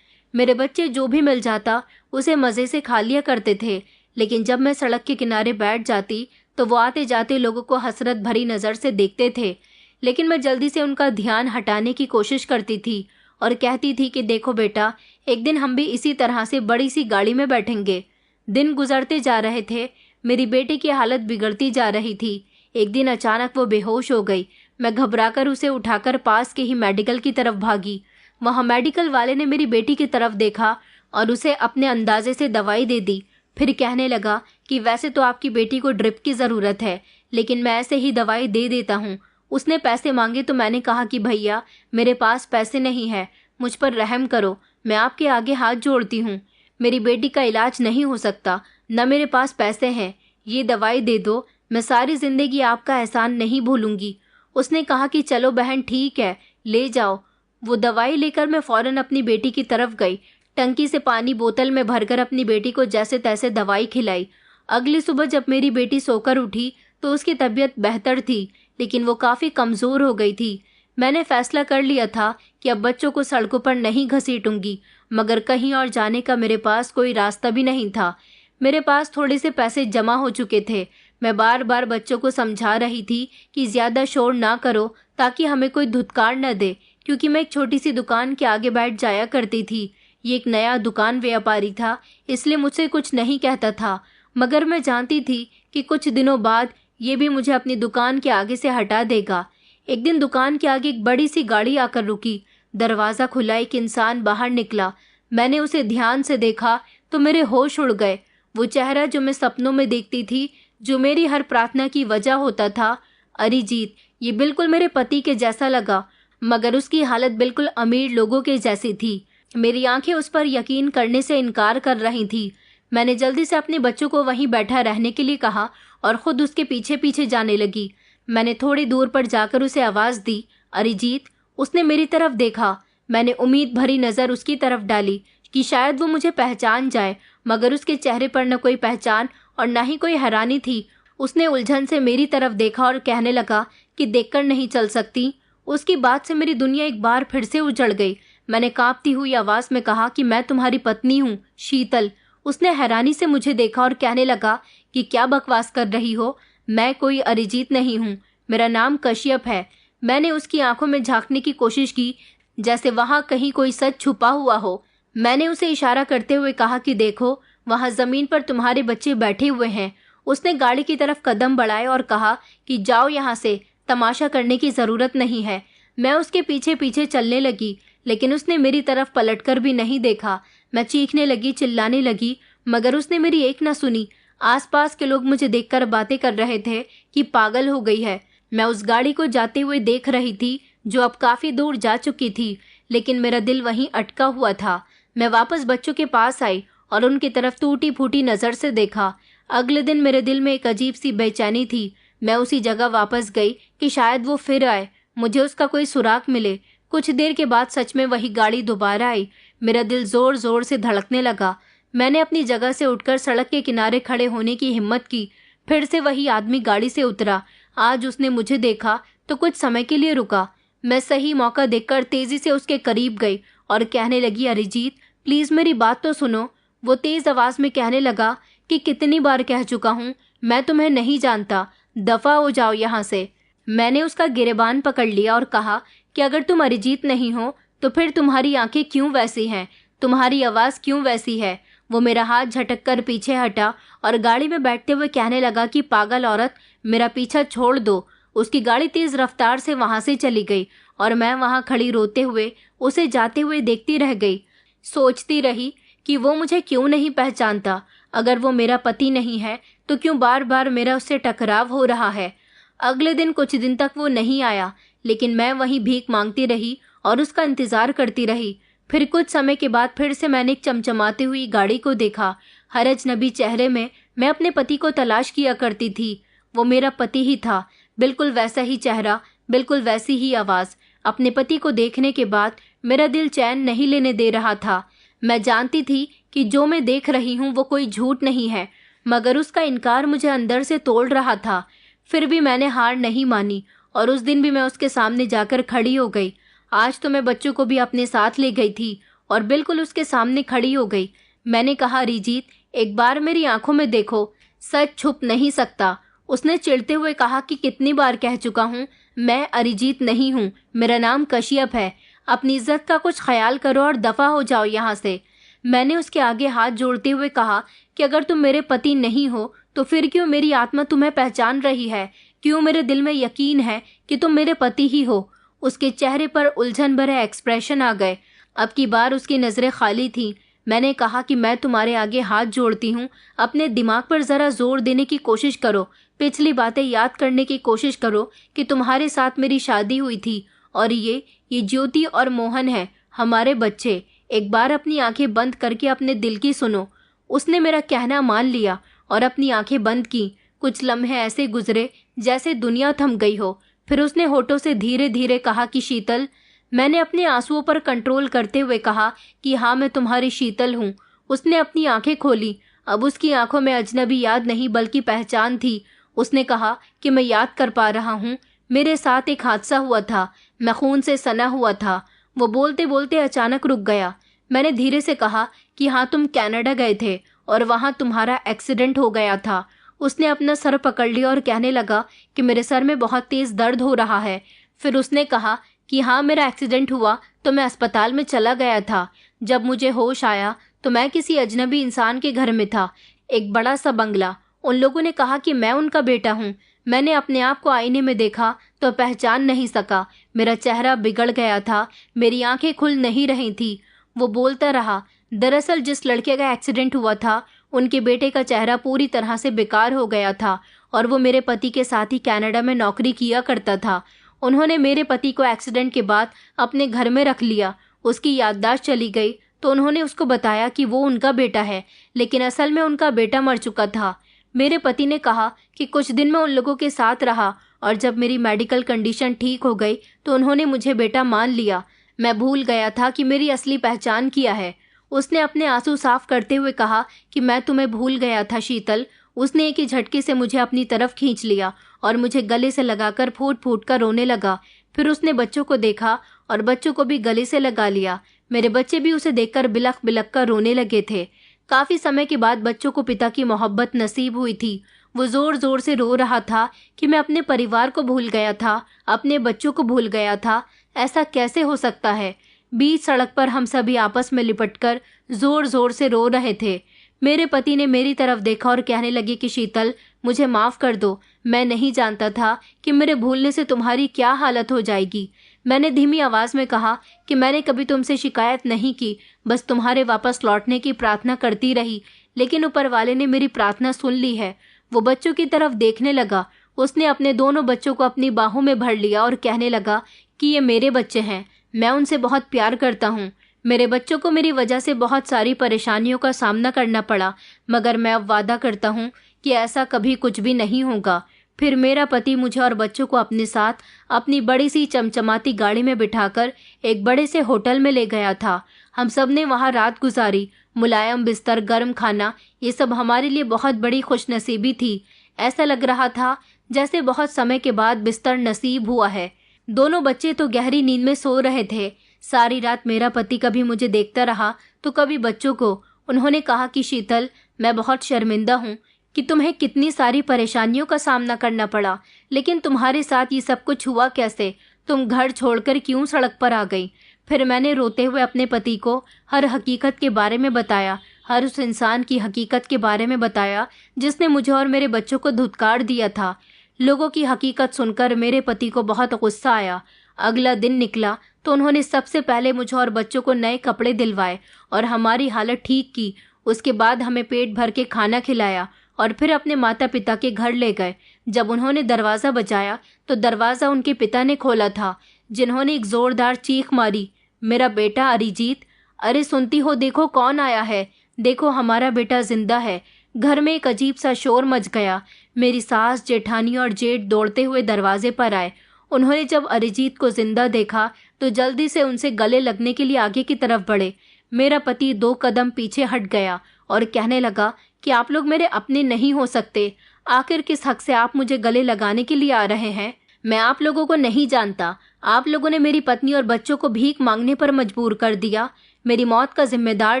मेरे बच्चे जो भी मिल जाता उसे मज़े से खा लिया करते थे, लेकिन जब मैं सड़क के किनारे बैठ जाती तो वो आते जाते लोगों को हसरत भरी नज़र से देखते थे। लेकिन मैं जल्दी से उनका ध्यान हटाने की कोशिश करती थी और कहती थी कि देखो बेटा, एक दिन हम भी इसी तरह से बड़ी सी गाड़ी में बैठेंगे। दिन गुजरते जा रहे थे। मेरी बेटी की हालत बिगड़ती जा रही थी। एक दिन अचानक वो बेहोश हो गई। मैं घबराकर उसे उठाकर पास के ही मेडिकल की तरफ भागी। वहाँ मेडिकल वाले ने मेरी बेटी की तरफ देखा और उसे अपने अंदाजे से दवाई दे दी। फिर कहने लगा कि वैसे तो आपकी बेटी को ड्रिप की ज़रूरत है, लेकिन मैं ऐसे ही दवाई दे देता हूँ। उसने पैसे मांगे तो मैंने कहा कि भैया, मेरे पास पैसे नहीं है, मुझ पर रहम करो, मैं आपके आगे हाथ जोड़ती हूँ। मेरी बेटी का इलाज नहीं हो सकता, न मेरे पास पैसे हैं। ये दवाई दे दो, मैं सारी ज़िंदगी आपका एहसान नहीं भूलूंगी। उसने कहा कि चलो बहन, ठीक है, ले जाओ। वो दवाई लेकर मैं फ़ौरन अपनी बेटी की तरफ गई। टंकी से पानी बोतल में भरकर अपनी बेटी को जैसे तैसे दवाई खिलाई। अगली सुबह जब मेरी बेटी सोकर उठी तो उसकी तबीयत बेहतर थी, लेकिन वो काफ़ी कमज़ोर हो गई थी। मैंने फैसला कर लिया था कि अब बच्चों को सड़कों पर नहीं घसीटूंगी, मगर कहीं और जाने का मेरे पास कोई रास्ता भी नहीं था। मेरे पास थोड़े से पैसे जमा हो चुके थे। मैं बार बार बच्चों को समझा रही थी कि ज़्यादा शोर ना करो ताकि हमें कोई धुतकार न दे, क्योंकि मैं एक छोटी सी दुकान के आगे बैठ जाया करती थी। ये एक नया दुकान व्यापारी था, इसलिए मुझसे कुछ नहीं कहता था, मगर मैं जानती थी कि कुछ दिनों बाद ये भी मुझे अपनी दुकान के आगे से हटा देगा। एक दिन दुकान के आगे एक बड़ी सी गाड़ी आकर रुकी। दरवाज़ा खुला, एक इंसान बाहर निकला। मैंने उसे ध्यान से देखा तो मेरे होश उड़ गए। वो चेहरा जो मैं सपनों में देखती थी, जो मेरी हर प्रार्थना की वजह होता था, अरिजीत, ये बिल्कुल मेरे पति के जैसा लगा, मगर उसकी हालत बिल्कुल अमीर लोगों के जैसी थी। मेरी आंखें उस पर यकीन करने से इनकार कर रही थी। मैंने जल्दी से अपने बच्चों को वहीं बैठा रहने के लिए कहा और खुद उसके पीछे पीछे जाने लगी। मैंने थोड़ी दूर पर जाकर उसे आवाज़ दी, अरिजीत। उसने मेरी तरफ देखा। मैंने उम्मीद भरी नज़र उसकी तरफ डाली कि शायद वो मुझे पहचान जाए, मगर उसके चेहरे पर न कोई पहचान और न ही कोई हैरानी थी। उसने उलझन से मेरी तरफ देखा और कहने लगा कि देखकर नहीं चल सकती। उसकी बात से मेरी दुनिया एक बार फिर से उजड़ गई। मैंने कांपती हुई आवाज़ में कहा कि मैं तुम्हारी पत्नी हूँ, शीतल। उसने हैरानी से मुझे देखा और कहने लगा कि क्या बकवास कर रही हो, मैं कोई अरिजीत नहीं हूँ, मेरा नाम कश्यप है। मैंने उसकी आंखों में झांकने की कोशिश की, जैसे वहाँ कहीं कोई सच छुपा हुआ हो। मैंने उसे इशारा करते हुए कहा कि देखो, वहाँ ज़मीन पर तुम्हारे बच्चे बैठे हुए हैं। उसने गाड़ी की तरफ कदम बढ़ाए और कहा कि जाओ यहाँ से, तमाशा करने की ज़रूरत नहीं है। मैं उसके पीछे पीछे चलने लगी, लेकिन उसने मेरी तरफ पलटकर भी नहीं देखा। मैं चीखने लगी, चिल्लाने लगी, मगर उसने मेरी एक न सुनी। आसपास के लोग मुझे देखकर बातें कर रहे थे कि पागल हो गई है। मैं उस गाड़ी को जाते हुए देख रही थी, जो अब काफ़ी दूर जा चुकी थी, लेकिन मेरा दिल वहीं अटका हुआ था। मैं वापस बच्चों के पास आई और उनकी तरफ टूटी फूटी नज़र से देखा। अगले दिन मेरे दिल में एक अजीब सी बेचैनी थी। मैं उसी जगह वापस गई कि शायद वो फिर आए, मुझे उसका कोई सुराग मिले। कुछ देर के बाद सच में वही गाड़ी दोबारा आई। मेरा दिल ज़ोर ज़ोर से धड़कने लगा। मैंने अपनी जगह से उठकर सड़क के किनारे खड़े होने की हिम्मत की। फिर से वही आदमी गाड़ी से उतरा। आज उसने मुझे देखा तो कुछ समय के लिए रुका। मैं सही मौका देखकर तेज़ी से उसके करीब गई और कहने लगी, अरिजीत, प्लीज़ मेरी बात तो सुनो। वो तेज़ आवाज़ में कहने लगा कि कितनी बार कह चुका हूँ, मैं तुम्हें नहीं जानता, दफ़ा हो जाओ यहाँ से। मैंने उसका गिरेबान पकड़ लिया और कहा कि अगर तुम अरिजीत नहीं हो तो फिर तुम्हारी आंखें क्यों वैसी हैं, तुम्हारी आवाज़ क्यों वैसी है। वो मेरा हाथ झटक कर पीछे हटा और गाड़ी में बैठते हुए कहने लगा कि पागल औरत, मेरा पीछा छोड़ दो। उसकी गाड़ी तेज़ रफ्तार से वहाँ से चली गई और मैं वहाँ खड़ी रोते हुए उसे जाते हुए देखती रह गई। सोचती रही कि वो मुझे क्यों नहीं पहचानता। अगर वो मेरा पति नहीं है तो क्यों बार बार मेरा उससे टकराव हो रहा है। अगले दिन कुछ दिन तक वो नहीं आया, लेकिन मैं वहीं भीख मांगती रही और उसका इंतजार करती रही। फिर कुछ समय के बाद फिर से मैंने एक चमचमाती हुई गाड़ी को देखा। हर अजनबी चेहरे में मैं अपने पति को तलाश किया करती थी। वो मेरा पति ही था, बिल्कुल वैसा ही चेहरा, बिल्कुल वैसी ही आवाज़। अपने पति को देखने के बाद मेरा दिल चैन नहीं लेने दे रहा था। मैं जानती थी कि जो मैं देख रही हूँ वो कोई झूठ नहीं है, मगर उसका इनकार मुझे अंदर से तोड़ रहा था। फिर भी मैंने हार नहीं मानी और उस दिन भी मैं उसके सामने जाकर खड़ी हो गई। आज तो मैं बच्चों को भी अपने साथ ले गई थी और बिल्कुल उसके सामने खड़ी हो गई। मैंने कहा, अरिजीत, एक बार मेरी आंखों में देखो, सच छुप नहीं सकता। उसने चिढ़ते हुए कहा कि कितनी बार कह चुका हूँ, मैं अरिजीत नहीं हूँ, मेरा नाम कश्यप है। अपनी इज्जत का कुछ ख्याल करो और दफा हो जाओ यहाँ से। मैंने उसके आगे हाथ जोड़ते हुए कहा कि अगर तुम मेरे पति नहीं हो तो फिर क्यों मेरी आत्मा तुम्हें पहचान रही है? क्यों मेरे दिल में यकीन है कि तुम मेरे पति ही हो? उसके चेहरे पर उलझन भरे एक्सप्रेशन आ गए। अब की बार उसकी नज़रें खाली थीं। मैंने कहा कि मैं तुम्हारे आगे हाथ जोड़ती हूँ, अपने दिमाग पर ज़रा जोर देने की कोशिश करो, पिछली बातें याद करने की कोशिश करो कि तुम्हारे साथ मेरी शादी हुई थी और ये ज्योति और मोहन है, हमारे बच्चे। एक बार अपनी आंखें बंद करके अपने दिल की सुनो। उसने मेरा कहना मान लिया और अपनी आंखें बंद की। कुछ लम्हे ऐसे गुजरे जैसे दुनिया थम गई हो। फिर उसने होठों से धीरे धीरे कहा कि शीतल। मैंने अपने आंसुओं पर कंट्रोल करते हुए कहा कि हाँ, मैं तुम्हारी शीतल हूँ। उसने अपनी आंखें खोली। अब उसकी आंखों में अजनबी याद नहीं बल्कि पहचान थी। उसने कहा कि मैं याद कर पा रहा हूँ, मेरे साथ एक हादसा हुआ था, मैं खून से सना हुआ था। वो बोलते बोलते अचानक रुक गया। मैंने धीरे से कहा कि हाँ, तुम कनाडा गए थे और वहाँ तुम्हारा एक्सीडेंट हो गया था। उसने अपना सर पकड़ लिया और कहने लगा कि मेरे सर में बहुत तेज़ दर्द हो रहा है। फिर उसने कहा कि हाँ, मेरा एक्सीडेंट हुआ तो मैं अस्पताल में चला गया था। जब मुझे होश आया तो मैं किसी अजनबी इंसान के घर में था, एक बड़ा सा बंगला। उन लोगों ने कहा कि मैं उनका बेटा हूँ। मैंने अपने आप को आईने में देखा तो पहचान नहीं सका। मेरा चेहरा बिगड़ गया था, मेरी आंखें खुल नहीं रही थी। वो बोलता रहा। दरअसल जिस लड़के का एक्सीडेंट हुआ था उनके बेटे का चेहरा पूरी तरह से बेकार हो गया था और वो मेरे पति के साथ ही कनाडा में नौकरी किया करता था। उन्होंने मेरे पति को एक्सीडेंट के बाद अपने घर में रख लिया। उसकी याददाश्त चली गई तो उन्होंने उसको बताया कि वो उनका बेटा है, लेकिन असल में उनका बेटा मर चुका था। मेरे पति ने कहा कि कुछ दिन मैं उन लोगों के साथ रहा और जब मेरी मेडिकल कंडीशन ठीक हो गई तो उन्होंने मुझे बेटा मान लिया। मैं भूल गया था कि मेरी असली पहचान क्या है। उसने अपने आंसू साफ करते हुए कहा कि मैं तुम्हें भूल गया था शीतल। उसने एक ही झटके से मुझे अपनी तरफ खींच लिया और मुझे गले से लगाकर फूट फूट कर रोने लगा। फिर उसने बच्चों को देखा और बच्चों को भी गले से लगा लिया। मेरे बच्चे भी उसे देखकर बिलख बिलख कर रोने लगे थे। काफी समय के बाद बच्चों को पिता की मोहब्बत नसीब हुई थी। वो जोर जोर से रो रहा था कि मैं अपने परिवार को भूल गया था, अपने बच्चों को भूल गया था। ऐसा कैसे हो सकता है? बीच सड़क पर हम सभी आपस में लिपटकर जोर जोर से रो रहे थे। मेरे पति ने मेरी तरफ देखा और कहने लगे कि शीतल, मुझे माफ कर दो, मैं नहीं जानता था कि मेरे भूलने से तुम्हारी क्या हालत हो जाएगी। मैंने धीमी आवाज में कहा कि मैंने कभी तुमसे शिकायत नहीं की, बस तुम्हारे वापस लौटने की प्रार्थना करती रही, लेकिन ऊपर वाले ने मेरी प्रार्थना सुन ली है। वो बच्चों की तरफ देखने लगा। उसने अपने दोनों बच्चों को अपनी बाहों में भर लिया और कहने लगा कि ये मेरे बच्चे हैं, मैं उनसे बहुत प्यार करता हूँ। मेरे बच्चों को मेरी वजह से बहुत सारी परेशानियों का सामना करना पड़ा, मगर मैं अब वादा करता हूँ कि ऐसा कभी कुछ भी नहीं होगा। फिर मेरा पति मुझे और बच्चों को अपने साथ अपनी बड़ी सी चमचमाती गाड़ी में बिठाकर एक बड़े से होटल में ले गया था। हम सब ने वहाँ रात गुजारी। मुलायम बिस्तर, गर्म खाना, ये सब हमारे लिए बहुत बड़ी खुशनसीबी थी। ऐसा लग रहा था जैसे बहुत समय के बाद बिस्तर नसीब हुआ है। दोनों बच्चे तो गहरी नींद में सो रहे थे। सारी रात मेरा पति कभी मुझे देखता रहा तो कभी बच्चों को। उन्होंने कहा कि शीतल, मैं बहुत शर्मिंदा हूँ कि तुम्हें कितनी सारी परेशानियों का सामना करना पड़ा, लेकिन तुम्हारे साथ ये सब कुछ हुआ कैसे? तुम घर छोड़कर क्यों सड़क पर आ गई? फिर मैंने रोते हुए अपने पति को हर हकीकत के बारे में बताया, हर उस इंसान की हकीकत के बारे में बताया जिसने मुझे और मेरे बच्चों को धुतकार दिया था। लोगों की हकीकत सुनकर मेरे पति को बहुत गुस्सा आया। अगला दिन निकला तो उन्होंने सबसे पहले मुझे और बच्चों को नए कपड़े दिलवाए और हमारी हालत ठीक की। उसके बाद हमें पेट भर के खाना खिलाया और फिर अपने माता पिता के घर ले गए। जब उन्होंने दरवाज़ा बजाया तो दरवाज़ा उनके पिता ने खोला था। जिन्होंने एक जोरदार चीख मारी, मेरा बेटा अरिजीत! अरे सुनती हो, देखो कौन आया है, देखो हमारा बेटा जिंदा है। घर में एक अजीब सा शोर मच गया। मेरी सास, जेठानी और जेठ दौड़ते हुए दरवाजे पर आए। उन्होंने जब अरिजीत को जिंदा देखा तो जल्दी से उनसे गले लगने के लिए आगे की तरफ बढ़े। मेरा पति 2 कदम पीछे हट गया और कहने लगा कि आप लोग मेरे अपने नहीं हो सकते। आखिर किस हक से आप मुझे गले लगाने के लिए आ रहे हैं? मैं आप लोगों को नहीं जानता। आप लोगों ने मेरी पत्नी और बच्चों को भीख मांगने पर मजबूर कर दिया, मेरी मौत का जिम्मेदार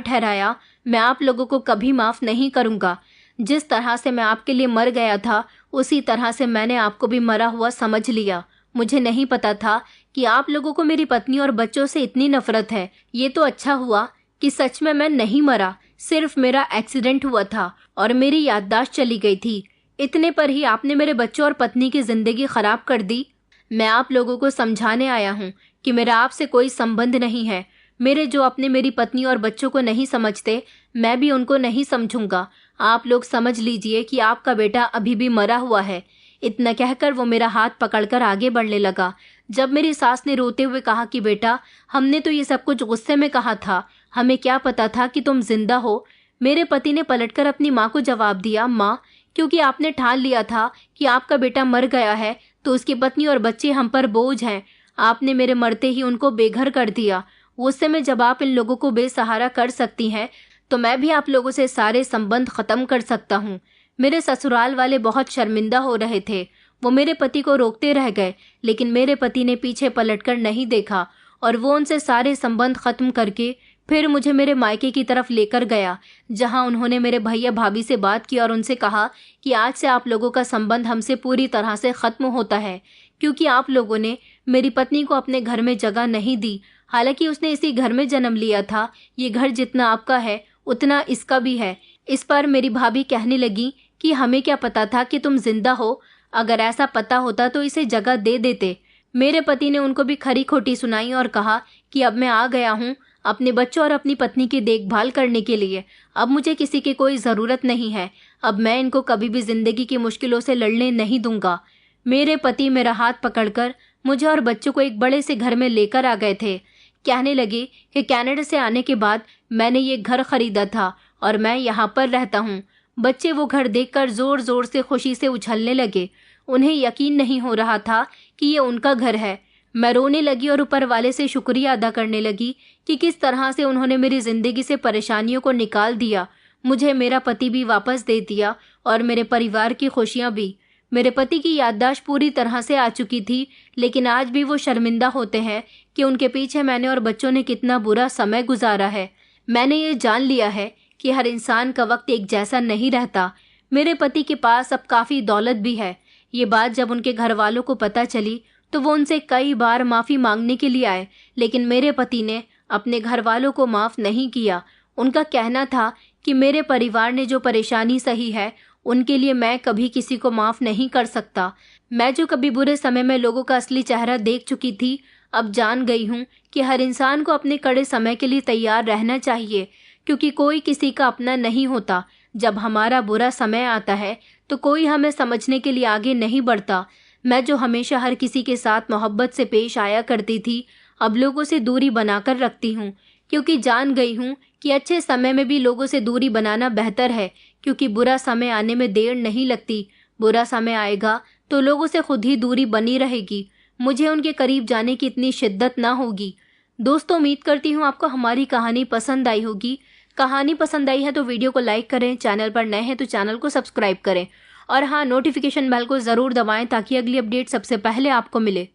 ठहराया। मैं आप लोगों को कभी माफ नहीं करूंगा। जिस तरह से मैं आपके लिए मर गया था, उसी तरह से मैंने आपको भी मरा हुआ समझ लिया। मुझे नहीं पता था कि आप लोगों को मेरी पत्नी और बच्चों से इतनी नफरत है। ये तो अच्छा हुआ कि सच में मैं नहीं मरा, सिर्फ मेरा एक्सीडेंट हुआ था और मेरी याददाश्त चली गई थी। इतने पर ही आपने मेरे बच्चों और पत्नी की जिंदगी खराब कर दी। मैं आप लोगों को समझाने आया हूँ कि मेरा आपसे कोई संबंध नहीं है। मेरे जो अपने मेरी पत्नी और बच्चों को नहीं समझते, मैं भी उनको नहीं समझूंगा। आप लोग समझ लीजिए कि आपका बेटा अभी भी मरा हुआ है। इतना कहकर वो मेरा हाथ पकड़कर आगे बढ़ने लगा। जब मेरी सास ने रोते हुए कहा कि बेटा, हमने तो ये सब कुछ गुस्से में कहा था, हमें क्या पता था कि तुम जिंदा हो। मेरे पति ने पलटकर अपनी माँ को जवाब दिया, माँ, क्योंकि आपने ठान लिया था कि आपका बेटा मर गया है तो उसकी पत्नी और बच्चे हम पर बोझ हैं। आपने मेरे मरते ही उनको बेघर कर दिया। गुस्से में जब आप इन लोगों को बेसहारा कर सकती हैं, तो मैं भी आप लोगों से सारे संबंध खत्म कर सकता हूँ। मेरे ससुराल वाले बहुत शर्मिंदा हो रहे थे। वो मेरे पति को रोकते रह गए, लेकिन मेरे पति ने पीछे पलटकर नहीं देखा और वो उनसे सारे संबंध खत्म करके फिर मुझे मेरे मायके की तरफ लेकर गया, जहां उन्होंने मेरे भैया भाभी से बात की और उनसे कहा कि आज से आप लोगों का संबंध हमसे पूरी तरह से खत्म होता है, क्योंकि आप लोगों ने मेरी पत्नी को अपने घर में जगह नहीं दी। हालांकि उसने इसी घर में जन्म लिया था। ये घर जितना आपका है उतना इसका भी है। इस पर मेरी भाभी कहने लगी कि हमें क्या पता था कि तुम जिंदा हो, अगर ऐसा पता होता तो इसे जगह दे देते। मेरे पति ने उनको भी खरी खोटी सुनाई और कहा कि अब मैं आ गया हूँ अपने बच्चों और अपनी पत्नी की देखभाल करने के लिए। अब मुझे किसी की कोई ज़रूरत नहीं है। अब मैं इनको कभी भी ज़िंदगी की मुश्किलों से लड़ने नहीं दूंगा। मेरे पति मेरा हाथ पकड़कर मुझे और बच्चों को एक बड़े से घर में लेकर आ गए थे। कहने लगे कि कनाडा से आने के बाद मैंने ये घर खरीदा था और मैं यहाँ पर रहता हूँ। बच्चे वो घर देखकर ज़ोर ज़ोर से खुशी से उछलने लगे। उन्हें यकीन नहीं हो रहा था कि ये उनका घर है। मैं रोने लगी और ऊपर वाले से शुक्रिया अदा करने लगी कि किस तरह से उन्होंने मेरी ज़िंदगी से परेशानियों को निकाल दिया। मुझे मेरा पति भी वापस दे दिया और मेरे परिवार की खुशियाँ भी। मेरे पति की याददाश्त पूरी तरह से आ चुकी थी, लेकिन आज भी वो शर्मिंदा होते हैं कि उनके पीछे मैंने और बच्चों ने कितना बुरा समय गुजारा है। मैंने ये जान लिया है कि हर इंसान का वक्त एक जैसा नहीं रहता। मेरे पति के पास अब काफ़ी दौलत भी है। ये बात जब उनके घर वालों को पता चली तो वो उनसे कई बार माफ़ी मांगने के लिए आए, लेकिन मेरे पति ने अपने घर वालों को माफ़ नहीं किया। उनका कहना था कि मेरे परिवार ने जो परेशानी सही है उनके लिए मैं कभी किसी को माफ़ नहीं कर सकता। मैं जो कभी बुरे समय में लोगों का असली चेहरा देख चुकी थी, अब जान गई हूँ कि हर इंसान को अपने कड़े समय के लिए तैयार रहना चाहिए, क्योंकि कोई किसी का अपना नहीं होता। जब हमारा बुरा समय आता है तो कोई हमें समझने के लिए आगे नहीं बढ़ता। मैं जो हमेशा हर किसी के साथ मोहब्बत से पेश आया करती थी, अब लोगों से दूरी बनाकर रखती हूँ, क्योंकि जान गई हूँ कि अच्छे समय में भी लोगों से दूरी बनाना बेहतर है, क्योंकि बुरा समय आने में देर नहीं लगती। बुरा समय आएगा तो लोगों से खुद ही दूरी बनी रहेगी। मुझे उनके करीब जाने की इतनी शिद्दत ना होगी। दोस्तों, उम्मीद करती हूँ आपको हमारी कहानी पसंद आई होगी। कहानी पसंद आई है तो वीडियो को लाइक करें, चैनल पर नए हैं तो चैनल को सब्सक्राइब करें और हाँ, नोटिफिकेशन बेल को ज़रूर दबाएं ताकि अगली अपडेट सबसे पहले आपको मिले।